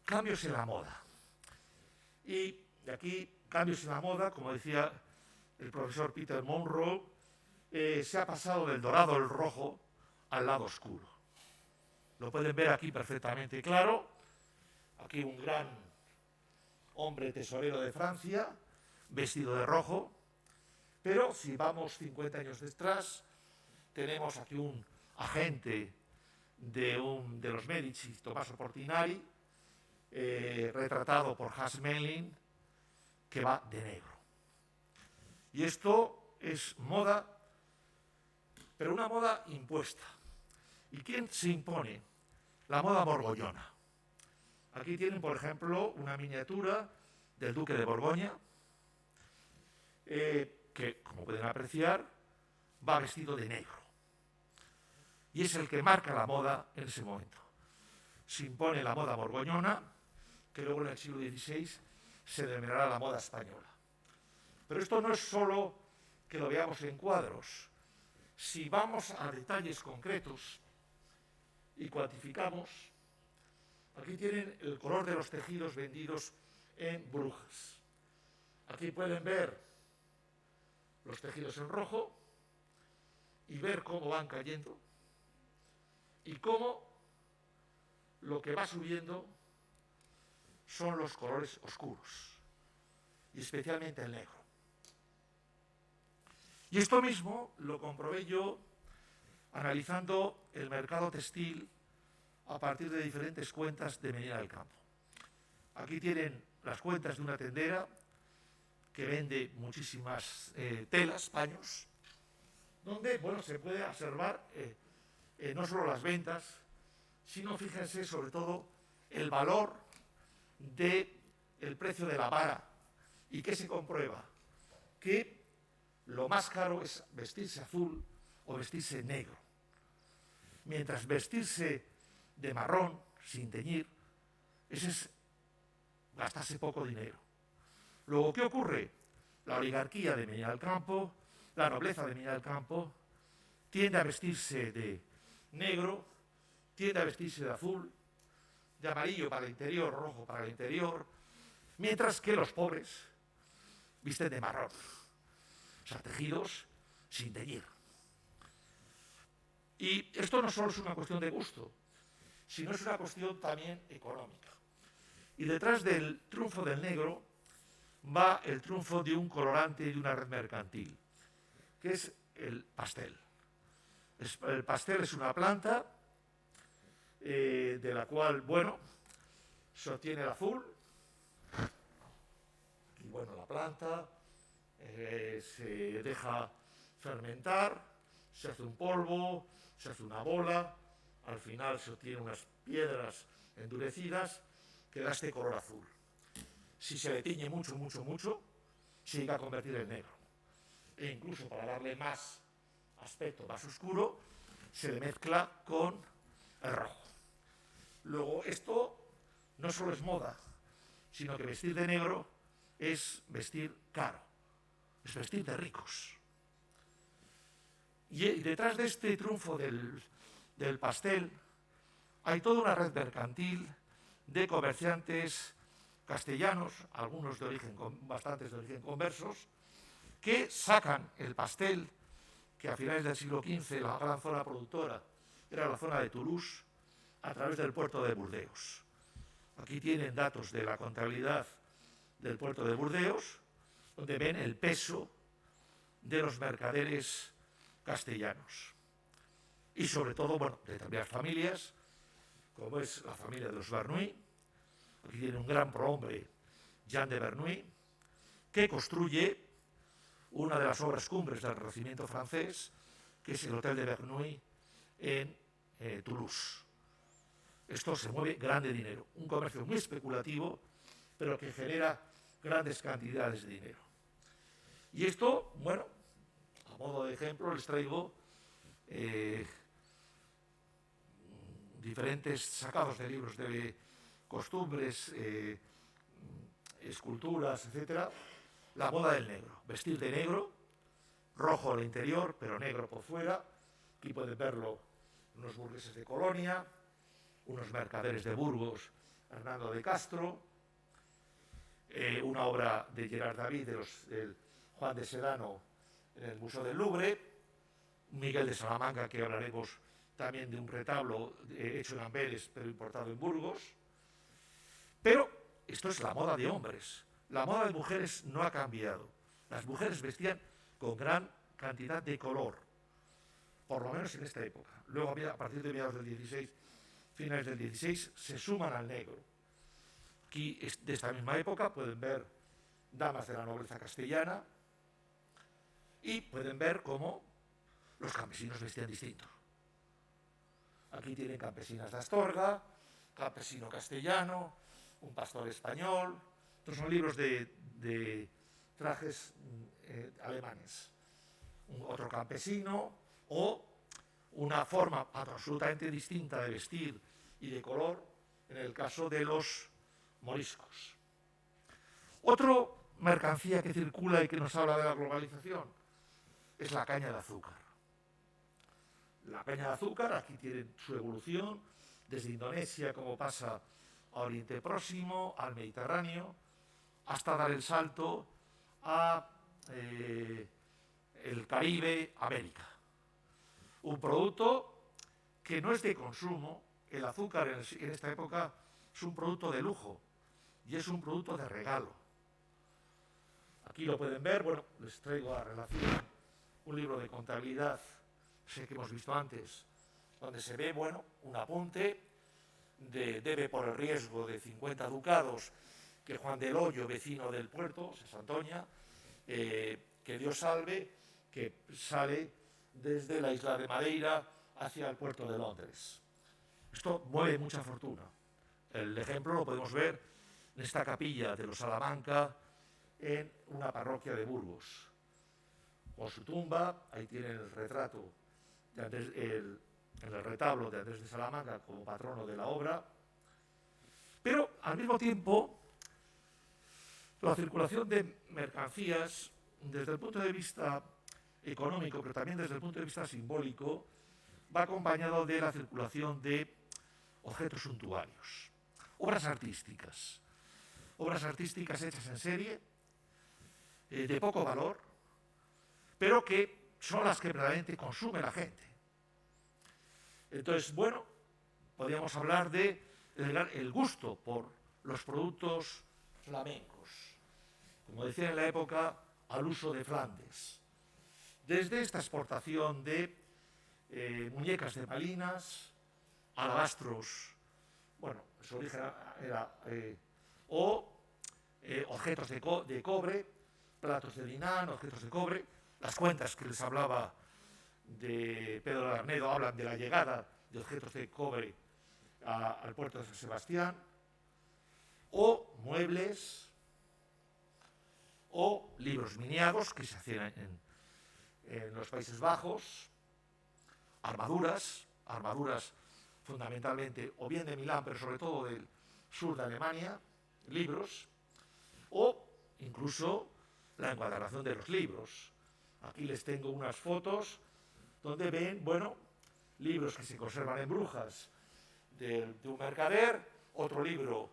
cambios en la moda. Y de aquí, cambios en la moda, como decía el profesor Peter Monroe, se ha pasado del dorado al rojo al lado oscuro. Lo pueden ver aquí perfectamente claro. Aquí un gran hombre tesorero de Francia, vestido de rojo, pero si vamos 50 años detrás, tenemos aquí un agente de los Medici, Tommaso Portinari, retratado por Hans Memling, que va de negro. Y esto es moda, pero una moda impuesta. ¿Y quién se impone? La moda borgoñona. Aquí tienen, por ejemplo, una miniatura del duque de Borgoña, que, como pueden apreciar, va vestido de negro. Y es el que marca la moda en ese momento. Se impone la moda borgoñona, que luego en el siglo XVI se denominará la moda española. Pero esto no es solo que lo veamos en cuadros. Si vamos a detalles concretos y cuantificamos, aquí tienen el color de los tejidos vendidos en Brujas. Aquí pueden ver los tejidos en rojo y ver cómo van cayendo y cómo lo que va subiendo son los colores oscuros y especialmente el negro. Y esto mismo lo comprobé yo analizando el mercado textil a partir de diferentes cuentas de Medina del Campo. Aquí tienen las cuentas de una tendera que vende muchísimas telas, paños, donde, bueno, se puede observar no solo las ventas, sino, fíjense, sobre todo, el valor del precio de la vara. ¿Y qué se comprueba? Que lo más caro es vestirse azul o vestirse negro. Mientras vestirse de marrón, sin teñir, ese es gastarse poco dinero. Luego, ¿qué ocurre? La oligarquía de Medina del Campo, la nobleza de Medina del Campo, tiende a vestirse de negro, tiende a vestirse de azul, de amarillo para el interior, rojo para el interior, mientras que los pobres visten de marrón. O sea, tejidos sin teñir. Y esto no solo es una cuestión de gusto, sino es una cuestión también económica. Y detrás del triunfo del negro va el triunfo de un colorante y de una red mercantil, que es el pastel. El pastel es una planta de la cual, bueno, se obtiene el azul. Aquí, bueno, la planta se deja fermentar, se hace un polvo, se hace una bola, al final se obtienen unas piedras endurecidas que da este color azul. Si se le tiñe mucho, se llega a convertir en negro. E incluso para darle más aspecto, más oscuro, se le mezcla con el rojo. Luego, esto no solo es moda, sino que vestir de negro es vestir caro, es vestir de ricos. Y detrás de este triunfo del pastel hay toda una red mercantil de comerciantes castellanos, algunos de origen, bastantes de origen conversos, que sacan el pastel, que a finales del siglo XV la gran zona productora era la zona de Toulouse, a través del puerto de Burdeos. Aquí tienen datos de la contabilidad del puerto de Burdeos, donde ven el peso de los mercaderes castellanos. Y sobre todo, bueno, de determinadas familias, como es la familia de los Bernoulli. Aquí tiene un gran prohombre, Jean de Bernoulli, que construye una de las obras cumbres del Renacimiento francés, que es el Hotel de Bernoulli en Toulouse. Esto se mueve grande dinero, un comercio muy especulativo, pero que genera grandes cantidades de dinero. Y esto, bueno, a modo de ejemplo les traigo diferentes sacados de libros de costumbres, esculturas, etcétera. La moda del negro, vestir de negro, rojo al interior, pero negro por fuera. Aquí pueden verlo unos burgueses de Colonia, unos mercaderes de Burgos, Hernando de Castro, una obra de Gerard David, del Juan de Sedano, en el Museo del Louvre, Miguel de Salamanca, que hablaremos también de un retablo hecho en Amberes, pero importado en Burgos. Pero esto es la moda de hombres. La moda de mujeres no ha cambiado. Las mujeres vestían con gran cantidad de color, por lo menos en esta época. Luego, a partir de mediados del 16, finales del 16, se suman al negro. Aquí, de esta misma época, pueden ver damas de la nobleza castellana y pueden ver cómo los campesinos vestían distinto. Aquí tienen campesinas de Astorga, campesino castellano, un pastor español. Estos son libros de trajes alemanes. Otro campesino o una forma absolutamente distinta de vestir y de color en el caso de los moriscos. Otra mercancía que circula y que nos habla de la globalización es la caña de azúcar. La caña de azúcar, aquí tienen su evolución, desde Indonesia, como pasa a Oriente Próximo, al Mediterráneo, hasta dar el salto a el Caribe, América. Un producto que no es de consumo. El azúcar en esta época es un producto de lujo y es un producto de regalo. Aquí lo pueden ver, bueno, les traigo a relación un libro de contabilidad, sé que hemos visto antes, donde se ve, bueno, un apunte de debe por el riesgo de 50 ducados que Juan del Hoyo, vecino del puerto, Santoña, que Dios salve, que sale desde la isla de Madeira hacia el puerto de Londres. Esto mueve mucha fortuna. El ejemplo lo podemos ver en esta capilla de los Salamanca, en una parroquia de Burgos. Con su tumba, ahí tienen el retrato, en el retablo de Andrés de Salamanca como patrono de la obra. Pero, al mismo tiempo, la circulación de mercancías, desde el punto de vista económico, pero también desde el punto de vista simbólico, va acompañado de la circulación de objetos suntuarios, obras artísticas hechas en serie, de poco valor, pero que son las que verdaderamente consume la gente. Entonces, bueno, podríamos hablar de el gusto por los productos flamencos, como decía en la época, al uso de Flandes. Desde esta exportación de muñecas de Malinas alabastros, bueno, su origen era, objetos de cobre, platos de Dinan, objetos de cobre. Las cuentas que les hablaba de Pedro de Arnedo hablan de la llegada de objetos de cobre al puerto de San Sebastián, o muebles, o libros miniados que se hacían en los Países Bajos, armaduras fundamentalmente o bien de Milán, pero sobre todo del sur de Alemania, libros, o incluso la encuadernación de los libros. Aquí les tengo unas fotos donde ven, bueno, libros que se conservan en Brujas de un mercader, otro libro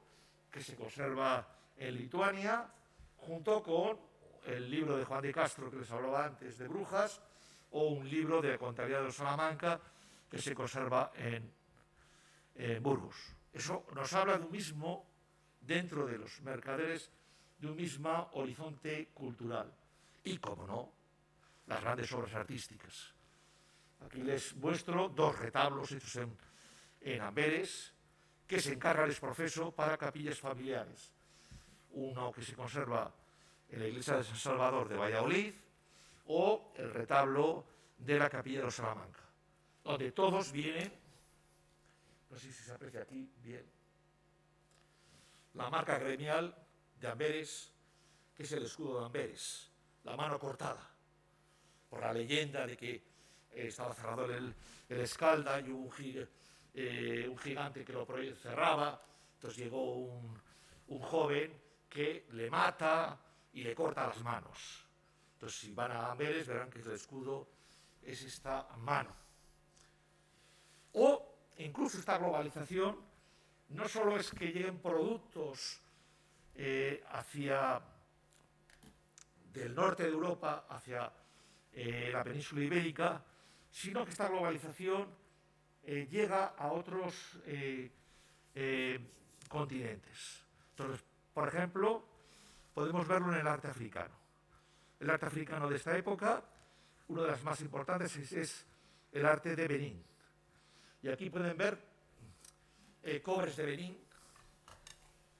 que se conserva en Lituania, junto con el libro de Juan de Castro que les hablaba antes de Brujas, o un libro de la Contabilidad de Salamanca que se conserva en Burgos. Eso nos habla de un mismo, dentro de los mercaderes, de un mismo horizonte cultural. Y, como no, las grandes obras artísticas. Aquí les muestro dos retablos hechos en Amberes, que se encarga el profeso para capillas familiares. Uno que se conserva en la iglesia de San Salvador de Valladolid, o el retablo de la capilla de Salamanca, donde todos vienen, no sé si se aprecia aquí bien, la marca gremial de Amberes, que es el escudo de Amberes, la mano cortada, por la leyenda de que estaba cerrado el Escalda y un gigante que lo cerraba. Entonces llegó un joven que le mata y le corta las manos. Entonces, si van a Amberes, verán que el escudo es esta mano. O incluso esta globalización no solo es que lleguen productos del norte de Europa hacia la península ibérica, sino que esta globalización llega a otros continentes. Entonces, por ejemplo, podemos verlo en el arte africano. El arte africano de esta época, una de las más importantes es el arte de Benín. Y aquí pueden ver cobres de Benín,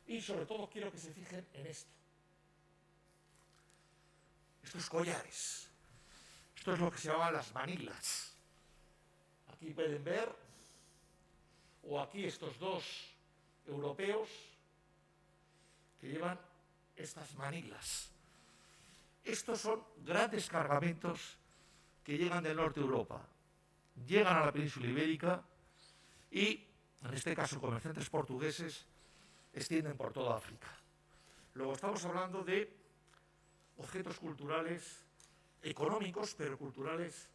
y sobre todo quiero que se fijen en esto. Estos collares. Esto es lo que se llaman las manillas. Aquí pueden ver, o aquí estos dos europeos que llevan estas manillas. Estos son grandes cargamentos que llegan del norte de Europa, llegan a la península ibérica y, en este caso, comerciantes portugueses extienden por toda África. Luego estamos hablando de objetos culturales económicos, pero culturales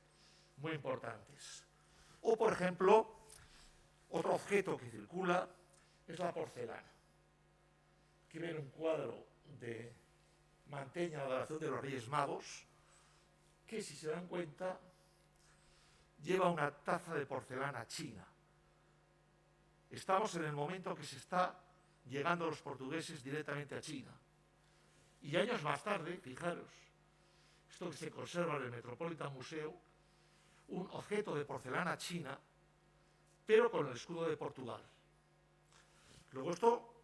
muy importantes. O, por ejemplo, otro objeto que circula es la porcelana. Aquí ven un cuadro de Manteña, la adoración de los Reyes Magos, que, si se dan cuenta, lleva una taza de porcelana china. Estamos en el momento que se está llegando los portugueses directamente a China. Y años más tarde, fijaros, esto que se conserva en el Metropolitan Museum, un objeto de porcelana china, pero con el escudo de Portugal. Luego esto,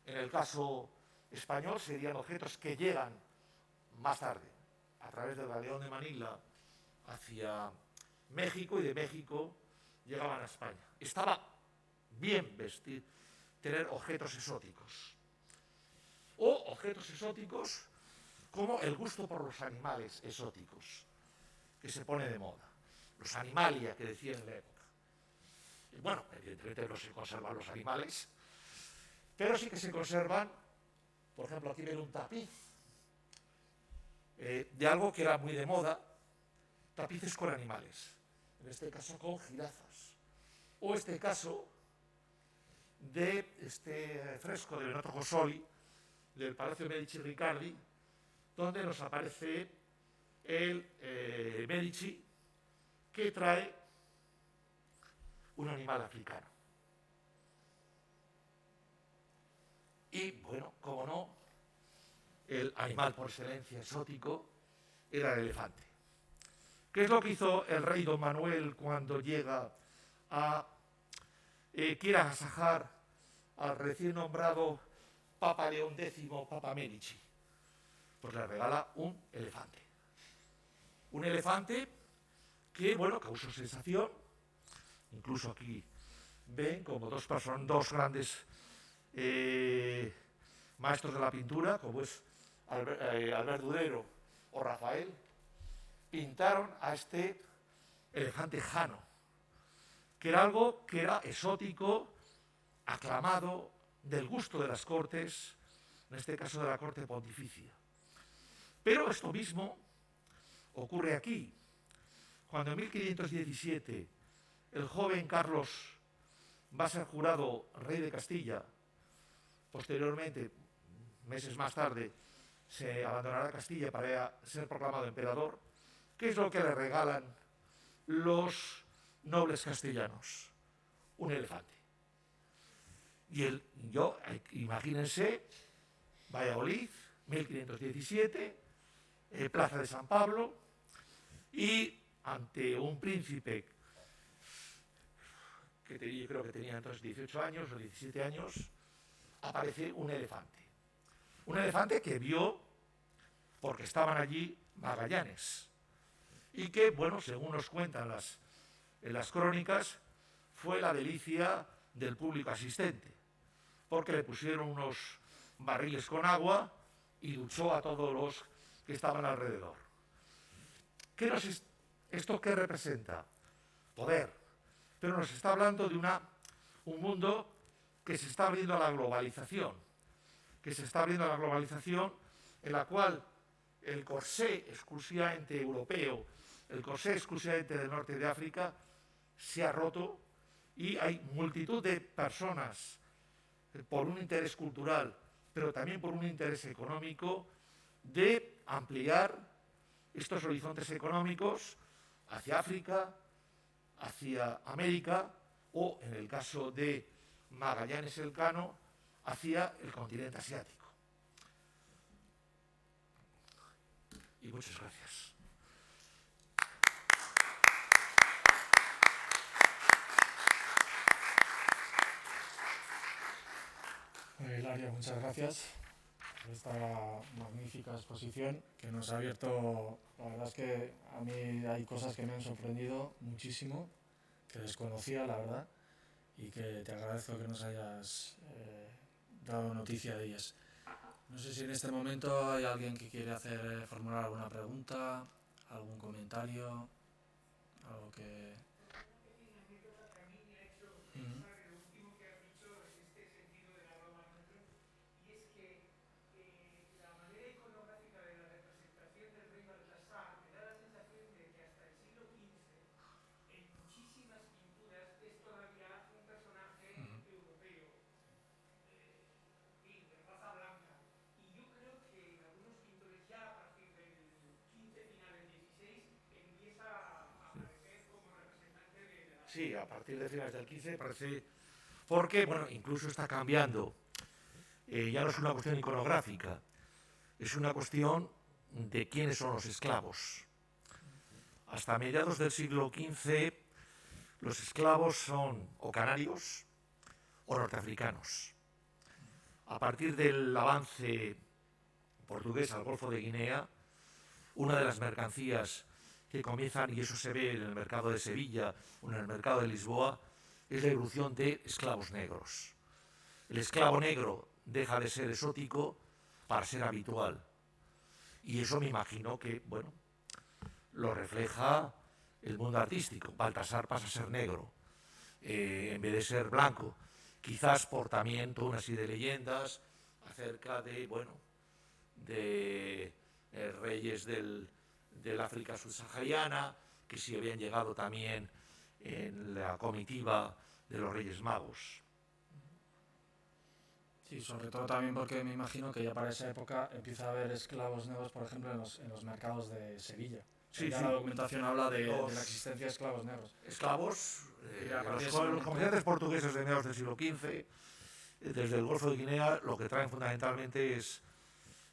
en el caso español, serían objetos que llegan más tarde, a través del galeón de Manila, hacia México, y de México llegaban a España. Estaba bien vestir, tener objetos exóticos. O objetos exóticos como el gusto por los animales exóticos, que se pone de moda. Los animalia, que decían en la época. Y bueno, evidentemente no se conservan los animales, pero sí que se conservan, por ejemplo, aquí ven un tapiz de algo que era muy de moda, tapices con animales, en este caso con jirafas. O este caso de este fresco de Benotto Gossoli, del Palacio Medici Riccardi, donde nos aparece el Medici que trae un animal africano. Y bueno, como no, el animal por excelencia exótico era el elefante. ¿Qué es lo que hizo el rey Don Manuel cuando llega a quiere agasajar al recién nombrado Papa León X, Papa Medici, pues le regala un elefante. Un elefante que, bueno, causó sensación. Incluso aquí ven como dos grandes maestros de la pintura, como es Albert Durero o Rafael, pintaron a este elefante jano, que era algo que era exótico, aclamado, del gusto de las cortes, en este caso de la corte pontificia. Pero esto mismo ocurre aquí, cuando en 1517 el joven Carlos va a ser jurado rey de Castilla. Posteriormente, meses más tarde, se abandonará Castilla para ser proclamado emperador. ¿Qué es lo que le regalan los nobles castellanos? Un elefante. Y imagínense, Valladolid, 1517, Plaza de San Pablo, y ante un príncipe que yo creo que tenía entonces 18 años o 17 años, aparece un elefante. Un elefante que vio, porque estaban allí Magallanes, y que, bueno, según nos cuentan en las crónicas, fue la delicia del público asistente, porque le pusieron unos barriles con agua y duchó a todos los que estaban alrededor. ¿Esto qué representa? Poder. Pero nos está hablando de un mundo que se está abriendo a la globalización, en la cual el corsé exclusivamente europeo, el corsé exclusivamente del norte de África, se ha roto y hay multitud de personas, por un interés cultural, pero también por un interés económico, de ampliar estos horizontes económicos hacia África, hacia América, o en el caso de Magallanes Elcano, hacia el continente asiático. Y muchas gracias. Hilario, muchas gracias por esta magnífica exposición que nos ha abierto. La verdad es que a mí hay cosas que me han sorprendido muchísimo, que desconocía, la verdad, y que te agradezco que nos hayas dado noticia de ellas. No sé si en este momento hay alguien que quiere formular alguna pregunta, algún comentario, algo que... Sí, a partir de finales del 15 parece... Porque, bueno, incluso está cambiando. Ya no es una cuestión iconográfica, es una cuestión de quiénes son los esclavos. Hasta mediados del siglo XV, los esclavos son o canarios o norteafricanos. A partir del avance portugués al Golfo de Guinea, una de las mercancías que comienzan, y eso se ve en el mercado de Sevilla o en el mercado de Lisboa, es la irrupción de esclavos negros. El esclavo negro deja de ser exótico para ser habitual. Y eso me imagino que, bueno, lo refleja el mundo artístico. Baltasar pasa a ser negro, en vez de ser blanco. Quizás por también toda una serie de leyendas acerca de, bueno, de reyes del África subsahariana, que sí habían llegado también en la comitiva de los Reyes Magos. Sí, sobre todo también porque me imagino que ya para esa época empieza a haber esclavos negros, por ejemplo, en los mercados de Sevilla. Sí, ya sí. La documentación habla de la existencia de esclavos negros. Esclavos, los comerciantes portugueses de mediados del siglo XV, desde el Golfo de Guinea, lo que traen fundamentalmente es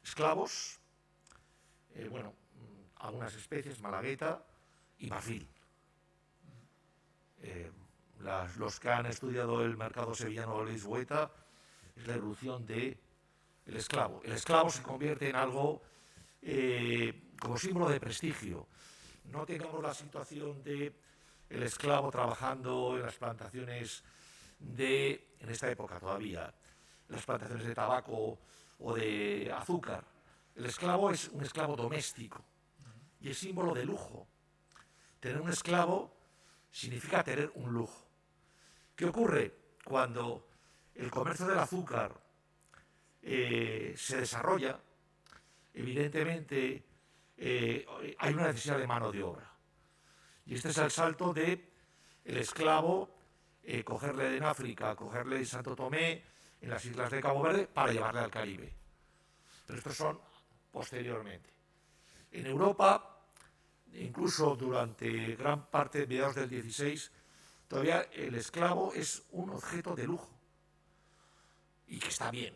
esclavos, bueno, algunas especies, malagueta y marfil. los que han estudiado el mercado sevillano de Lisboeta, es la irrupción del esclavo. El esclavo se convierte en algo como símbolo de prestigio. No tengamos la situación de el esclavo trabajando en las plantaciones en esta época todavía, en las plantaciones de tabaco o de azúcar. El esclavo es un esclavo doméstico y es símbolo de lujo. Tener un esclavo significa tener un lujo. ¿Qué ocurre cuando el comercio del azúcar se desarrolla? Evidentemente hay una necesidad de mano de obra. Y este es el salto de el esclavo, cogerle en África, cogerle en Santo Tomé, en las islas de Cabo Verde, para llevarle al Caribe. Pero estos son posteriormente. En Europa, incluso durante gran parte de mediados del XVI, todavía el esclavo es un objeto de lujo. Y que está bien.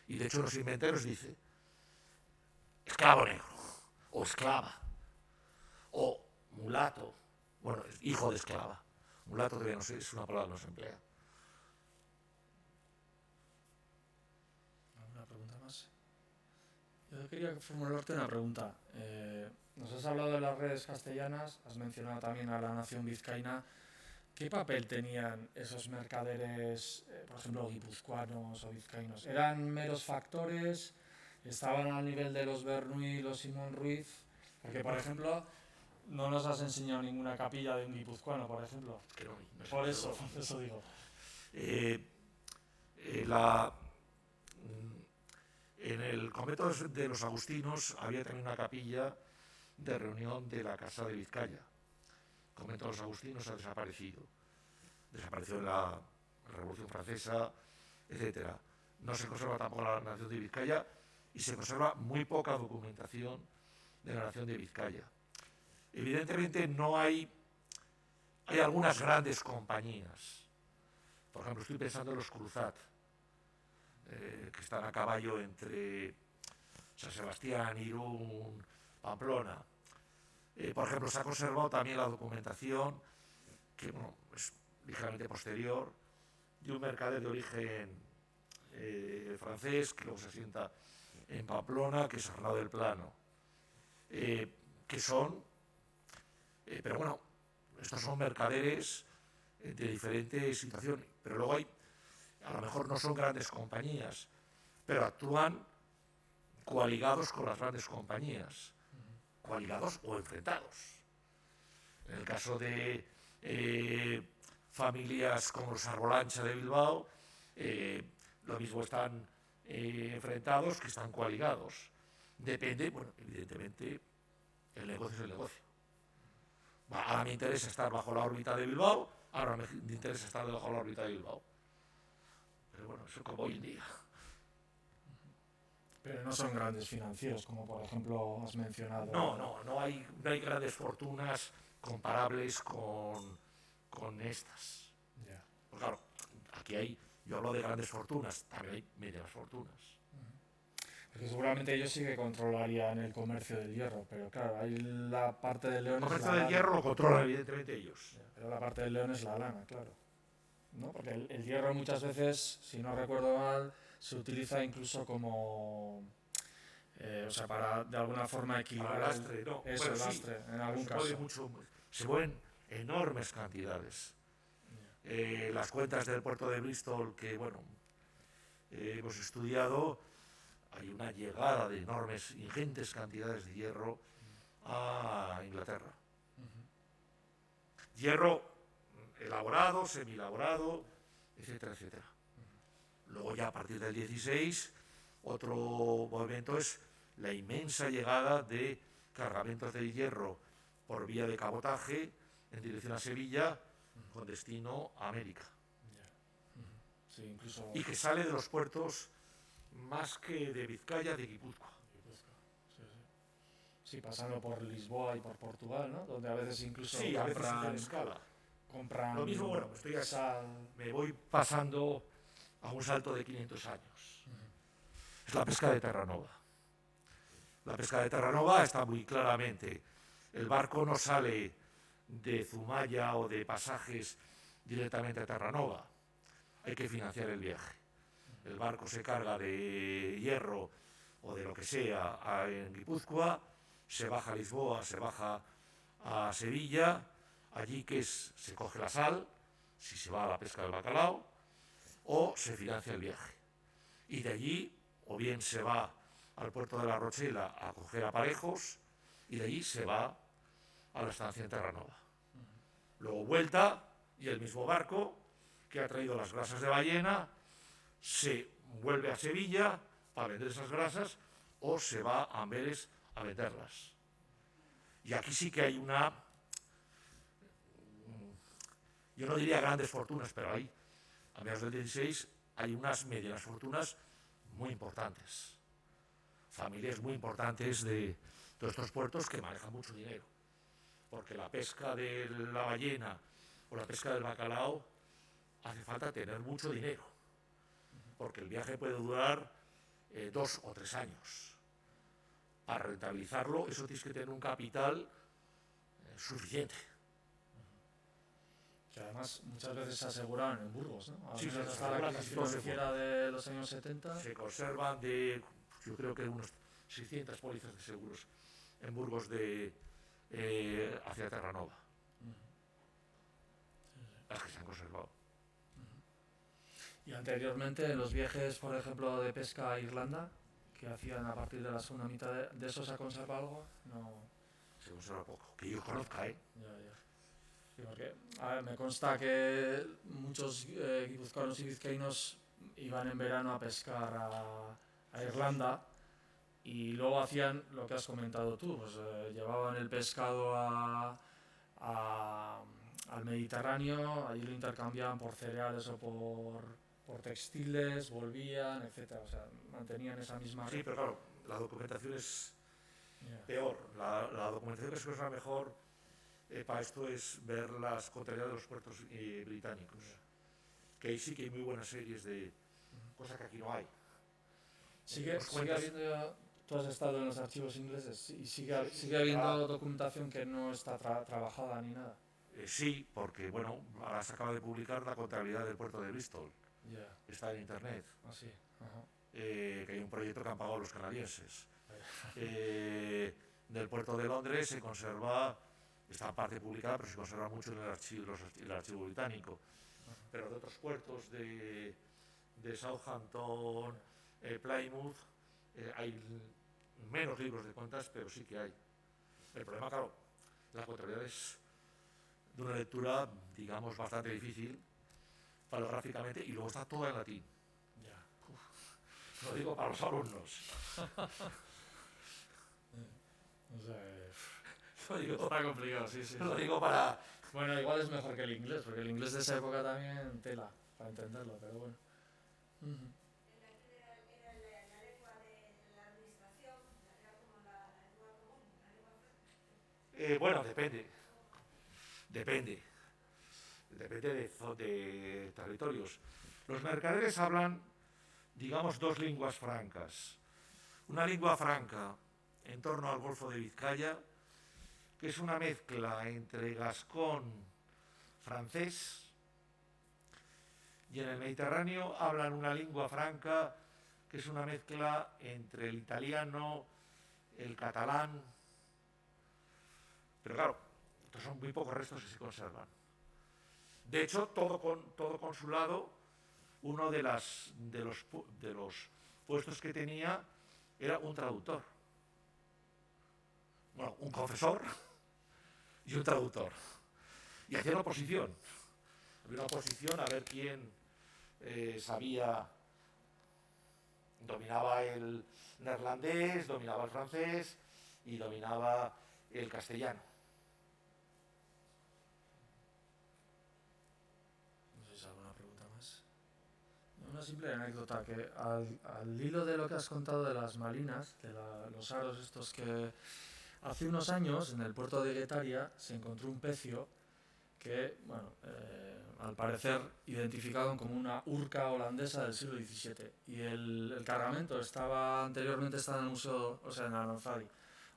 Y de hecho los inventarios dicen esclavo negro, o esclava, o mulato, bueno, hijo de esclava. Mulato todavía no sé, es una palabra que no se emplea. ¿Alguna pregunta más? Yo quería formularte una pregunta. Nos has hablado de las redes castellanas, has mencionado también a la nación vizcaína. ¿Qué papel tenían esos mercaderes, por ejemplo, guipuzcoanos o vizcaínos? ¿Eran meros factores? ¿Estaban al nivel de los Bernuy y los Simón Ruiz? Porque, por ejemplo, no nos has enseñado ninguna capilla de un guipuzcoano, por ejemplo. Que no Por eso digo. En el convento de los agustinos había también una capilla de reunión de la Casa de Vizcaya. El convento de los agustinos ha desaparecido. Desapareció en la Revolución Francesa, etc. No se conserva tampoco la nación de Vizcaya y se conserva muy poca documentación de la nación de Vizcaya. Evidentemente no hay algunas grandes compañías. Por ejemplo, estoy pensando en los Cruzat, que están a caballo entre San Sebastián, Irún, Pamplona. Por ejemplo, se ha conservado también la documentación, que es ligeramente posterior, de un mercader de origen francés, que luego se asienta en Pamplona, que es Arnau del Plano, que son, pero bueno, estos son mercaderes de diferentes situaciones, pero luego hay, a lo mejor no son grandes compañías, pero actúan coaligados con las grandes compañías, coaligados o enfrentados. En el caso de familias como los Arbolancha de Bilbao, lo mismo están enfrentados que están coaligados. Depende, bueno, evidentemente, el negocio es el negocio. Ahora me interesa estar bajo la órbita de Bilbao, ahora me interesa estar bajo la órbita de Bilbao. Pero bueno, eso como hoy en día. Pero no son grandes financieros, como por ejemplo has mencionado. No hay grandes fortunas comparables con estas. Yeah. Pues claro, aquí yo hablo de grandes fortunas, también hay medias fortunas. Porque seguramente ellos sí que controlarían el comercio del hierro, pero claro, hay la parte del león. El comercio del hierro lo controlan evidentemente ellos. Pero la parte del león es la lana, claro. ¿No? Porque el hierro muchas veces, si no recuerdo mal, se utiliza incluso como, o sea, para de alguna forma equilibrar para lastre, no. Eso, bueno, lastre, sí, en algún caso. Se mueven enormes cantidades. Las cuentas del puerto de Bristol, que bueno, hemos estudiado, hay una llegada de enormes, ingentes cantidades de hierro a Inglaterra. Hierro elaborado, semi-elaborado, etcétera, etcétera. Luego ya a partir del 16, otro movimiento es la inmensa llegada de cargamentos de hierro por vía de cabotaje en dirección a Sevilla con destino a América. Sí, incluso... Y que sale de los puertos más que de Vizcaya, de Guipúzcoa. Sí, pasando por Lisboa y por Portugal, ¿no? Donde a veces incluso sí, a veces en escala. Compran lo mismo, bueno, me voy pasando a un salto de 500 años. Es la pesca de Terranova. La pesca de Terranova está muy claramente. El barco no sale de Zumaya o de pasajes directamente a Terranova. Hay que financiar el viaje. El barco se carga de hierro o de lo que sea en Guipúzcoa, se baja a Lisboa, se baja a Sevilla, allí se coge la sal, si se va a la pesca del bacalao, o se financia el viaje. Y de allí, o bien se va al puerto de La Rochela a coger aparejos, y de allí se va a la estancia en Terranova. Luego vuelta, y el mismo barco que ha traído las grasas de ballena se vuelve a Sevilla para vender esas grasas o se va a Amberes a venderlas. Y aquí sí que hay yo no diría grandes fortunas, pero hay, a mediados del 16, hay unas medianas fortunas muy importantes. Familias muy importantes de todos estos puertos que manejan mucho dinero. Porque la pesca de la ballena o la pesca del bacalao hace falta tener mucho dinero, porque el viaje puede durar 2 o 3 años. Para rentabilizarlo, eso tienes que tener un capital suficiente. Que además muchas veces se aseguraban en Burgos, ¿no? Sí, hasta la crisis financiera de los años 70. Se conservan yo creo que unos 600 pólizas de seguros en Burgos hacia Terranova. Las que se han conservado. Y anteriormente, en los viajes, por ejemplo, de pesca a Irlanda, que hacían a partir de la segunda mitad de eso, ¿se ha conservado algo? No. Se conserva poco. Que yo conozca, ¿eh? Ya. Sí, porque, a ver, me consta que muchos guipuzcoanos y vizcaínos iban en verano a pescar a Irlanda y luego hacían lo que has comentado tú, pues llevaban el pescado al Mediterráneo, allí lo intercambiaban por cereales o por textiles, volvían, etcétera. O sea, mantenían esa misma... Sí, pero claro, la documentación es peor. La documentación que se usa mejor para esto es ver las contabilidades de los puertos británicos. Que ahí sí que hay muy buenas series de cosas que aquí no hay. Sigue habiendo... Tú has estado en los archivos ingleses y sigue habiendo documentación que no está trabajada ni nada. Sí, porque bueno, ahora se acaba de publicar la contabilidad del puerto de Bristol. Está en internet. Ah, sí. Que hay un proyecto que han pagado los canadienses. Del puerto de Londres se conserva, está parte publicada, pero se conserva mucho en el archivo británico. Pero de otros puertos de Southampton, Plymouth, hay menos libros de cuentas, pero sí que hay. El problema, claro, la contabilidad es de una lectura, digamos, bastante difícil, paleográficamente, y luego está toda en latín. Lo digo para los alumnos. Está complicado, sí. Lo digo para... Bueno, igual es mejor que el inglés, porque el inglés de esa época también tela, para entenderlo, pero bueno. Bueno, depende de territorios. Los mercaderes hablan, digamos, 2 lenguas francas. Una lengua franca en torno al Golfo de Vizcaya, que es una mezcla entre gascón, francés, y en el Mediterráneo hablan una lengua franca que es una mezcla entre el italiano, el catalán. Pero claro, estos son muy pocos restos que se conservan. De hecho, todo consulado, uno de los puestos que tenía era un traductor. Bueno, un confesor y un traductor. Y hacían oposición. Había una oposición a ver quién dominaba el neerlandés, dominaba el francés y dominaba el castellano. ¿Alguna pregunta más? Una simple anécdota, que al hilo de lo que has contado de las Malinas, de los aros estos, que hace unos años en el puerto de Guetaria se encontró un pecio que, bueno, al parecer identificado como una urca holandesa del siglo XVII, y el cargamento anteriormente estaba en el museo, o sea, en Almanzadi.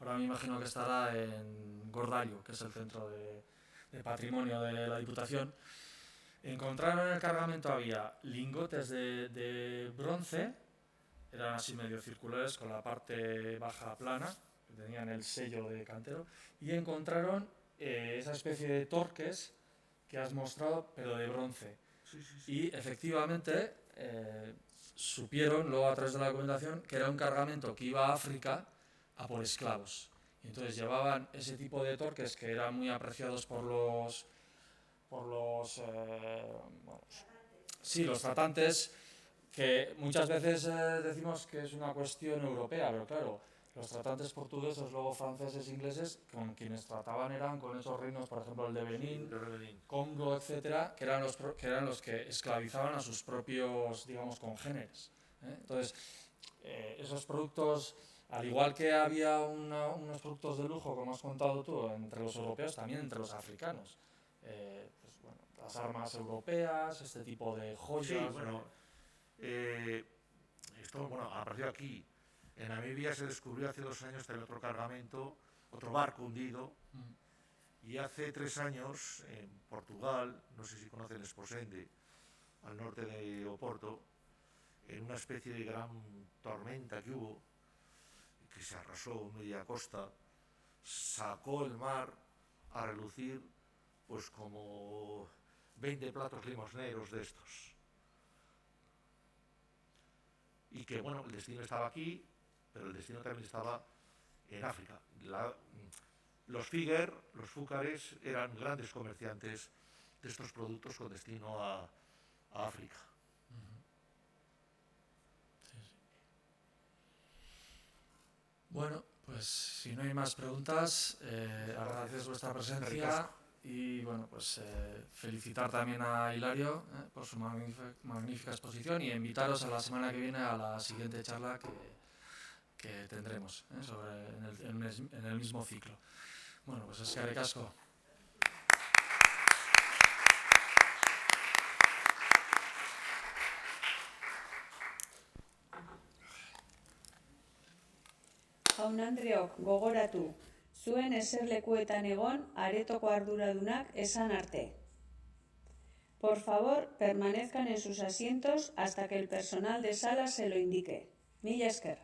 Ahora me imagino que estará en Gordallo, que es el centro de patrimonio de la Diputación. Encontraron en el cargamento había lingotes de bronce, eran así medio circulares con la parte baja plana, que tenían el sello de cantero, y encontraron esa especie de torques que has mostrado, pero de bronce. Sí. Y efectivamente supieron luego a través de la documentación que era un cargamento que iba a África a por esclavos. Y entonces llevaban ese tipo de torques que eran muy apreciados por los tratantes, que muchas veces decimos que es una cuestión europea, pero claro, los tratantes portugueses, luego franceses, ingleses, con quienes trataban eran con esos reinos, por ejemplo el de Benín, Congo, etcétera, que eran los que esclavizaban a sus propios, digamos, congéneres. Entonces, esos productos, al igual que había unos productos de lujo, como has contado tú, entre los europeos, también entre los africanos. Las armas europeas, este tipo de joyas. Sí, bueno, esto, apareció aquí. En Namibia se descubrió hace 2 años también otro cargamento, otro barco hundido. Y hace 3 años, en Portugal, no sé si conocen Esposende, al norte de Oporto, en una especie de gran tormenta que hubo, que se arrasó media costa, sacó el mar a relucir pues como 20 platos limosneros de estos. Y que, bueno, el destino estaba aquí, pero el destino también estaba en África. Los Figuer, los Fúcares, eran grandes comerciantes de estos productos con destino a África. Bueno, pues si no hay más preguntas, agradecer vuestra presencia y bueno, pues felicitar también a Hilario por su magnífica exposición y invitaros a la semana que viene a la siguiente charla que tendremos en el mismo ciclo. Bueno, pues eskerrik asko. Jaun-andreok, gogoratu, zuen eserlekuetan egon aretoko arduradunak esan arte. Por favor, permanezcan en sus asientos hasta que el personal de sala se lo indique. Mila esker.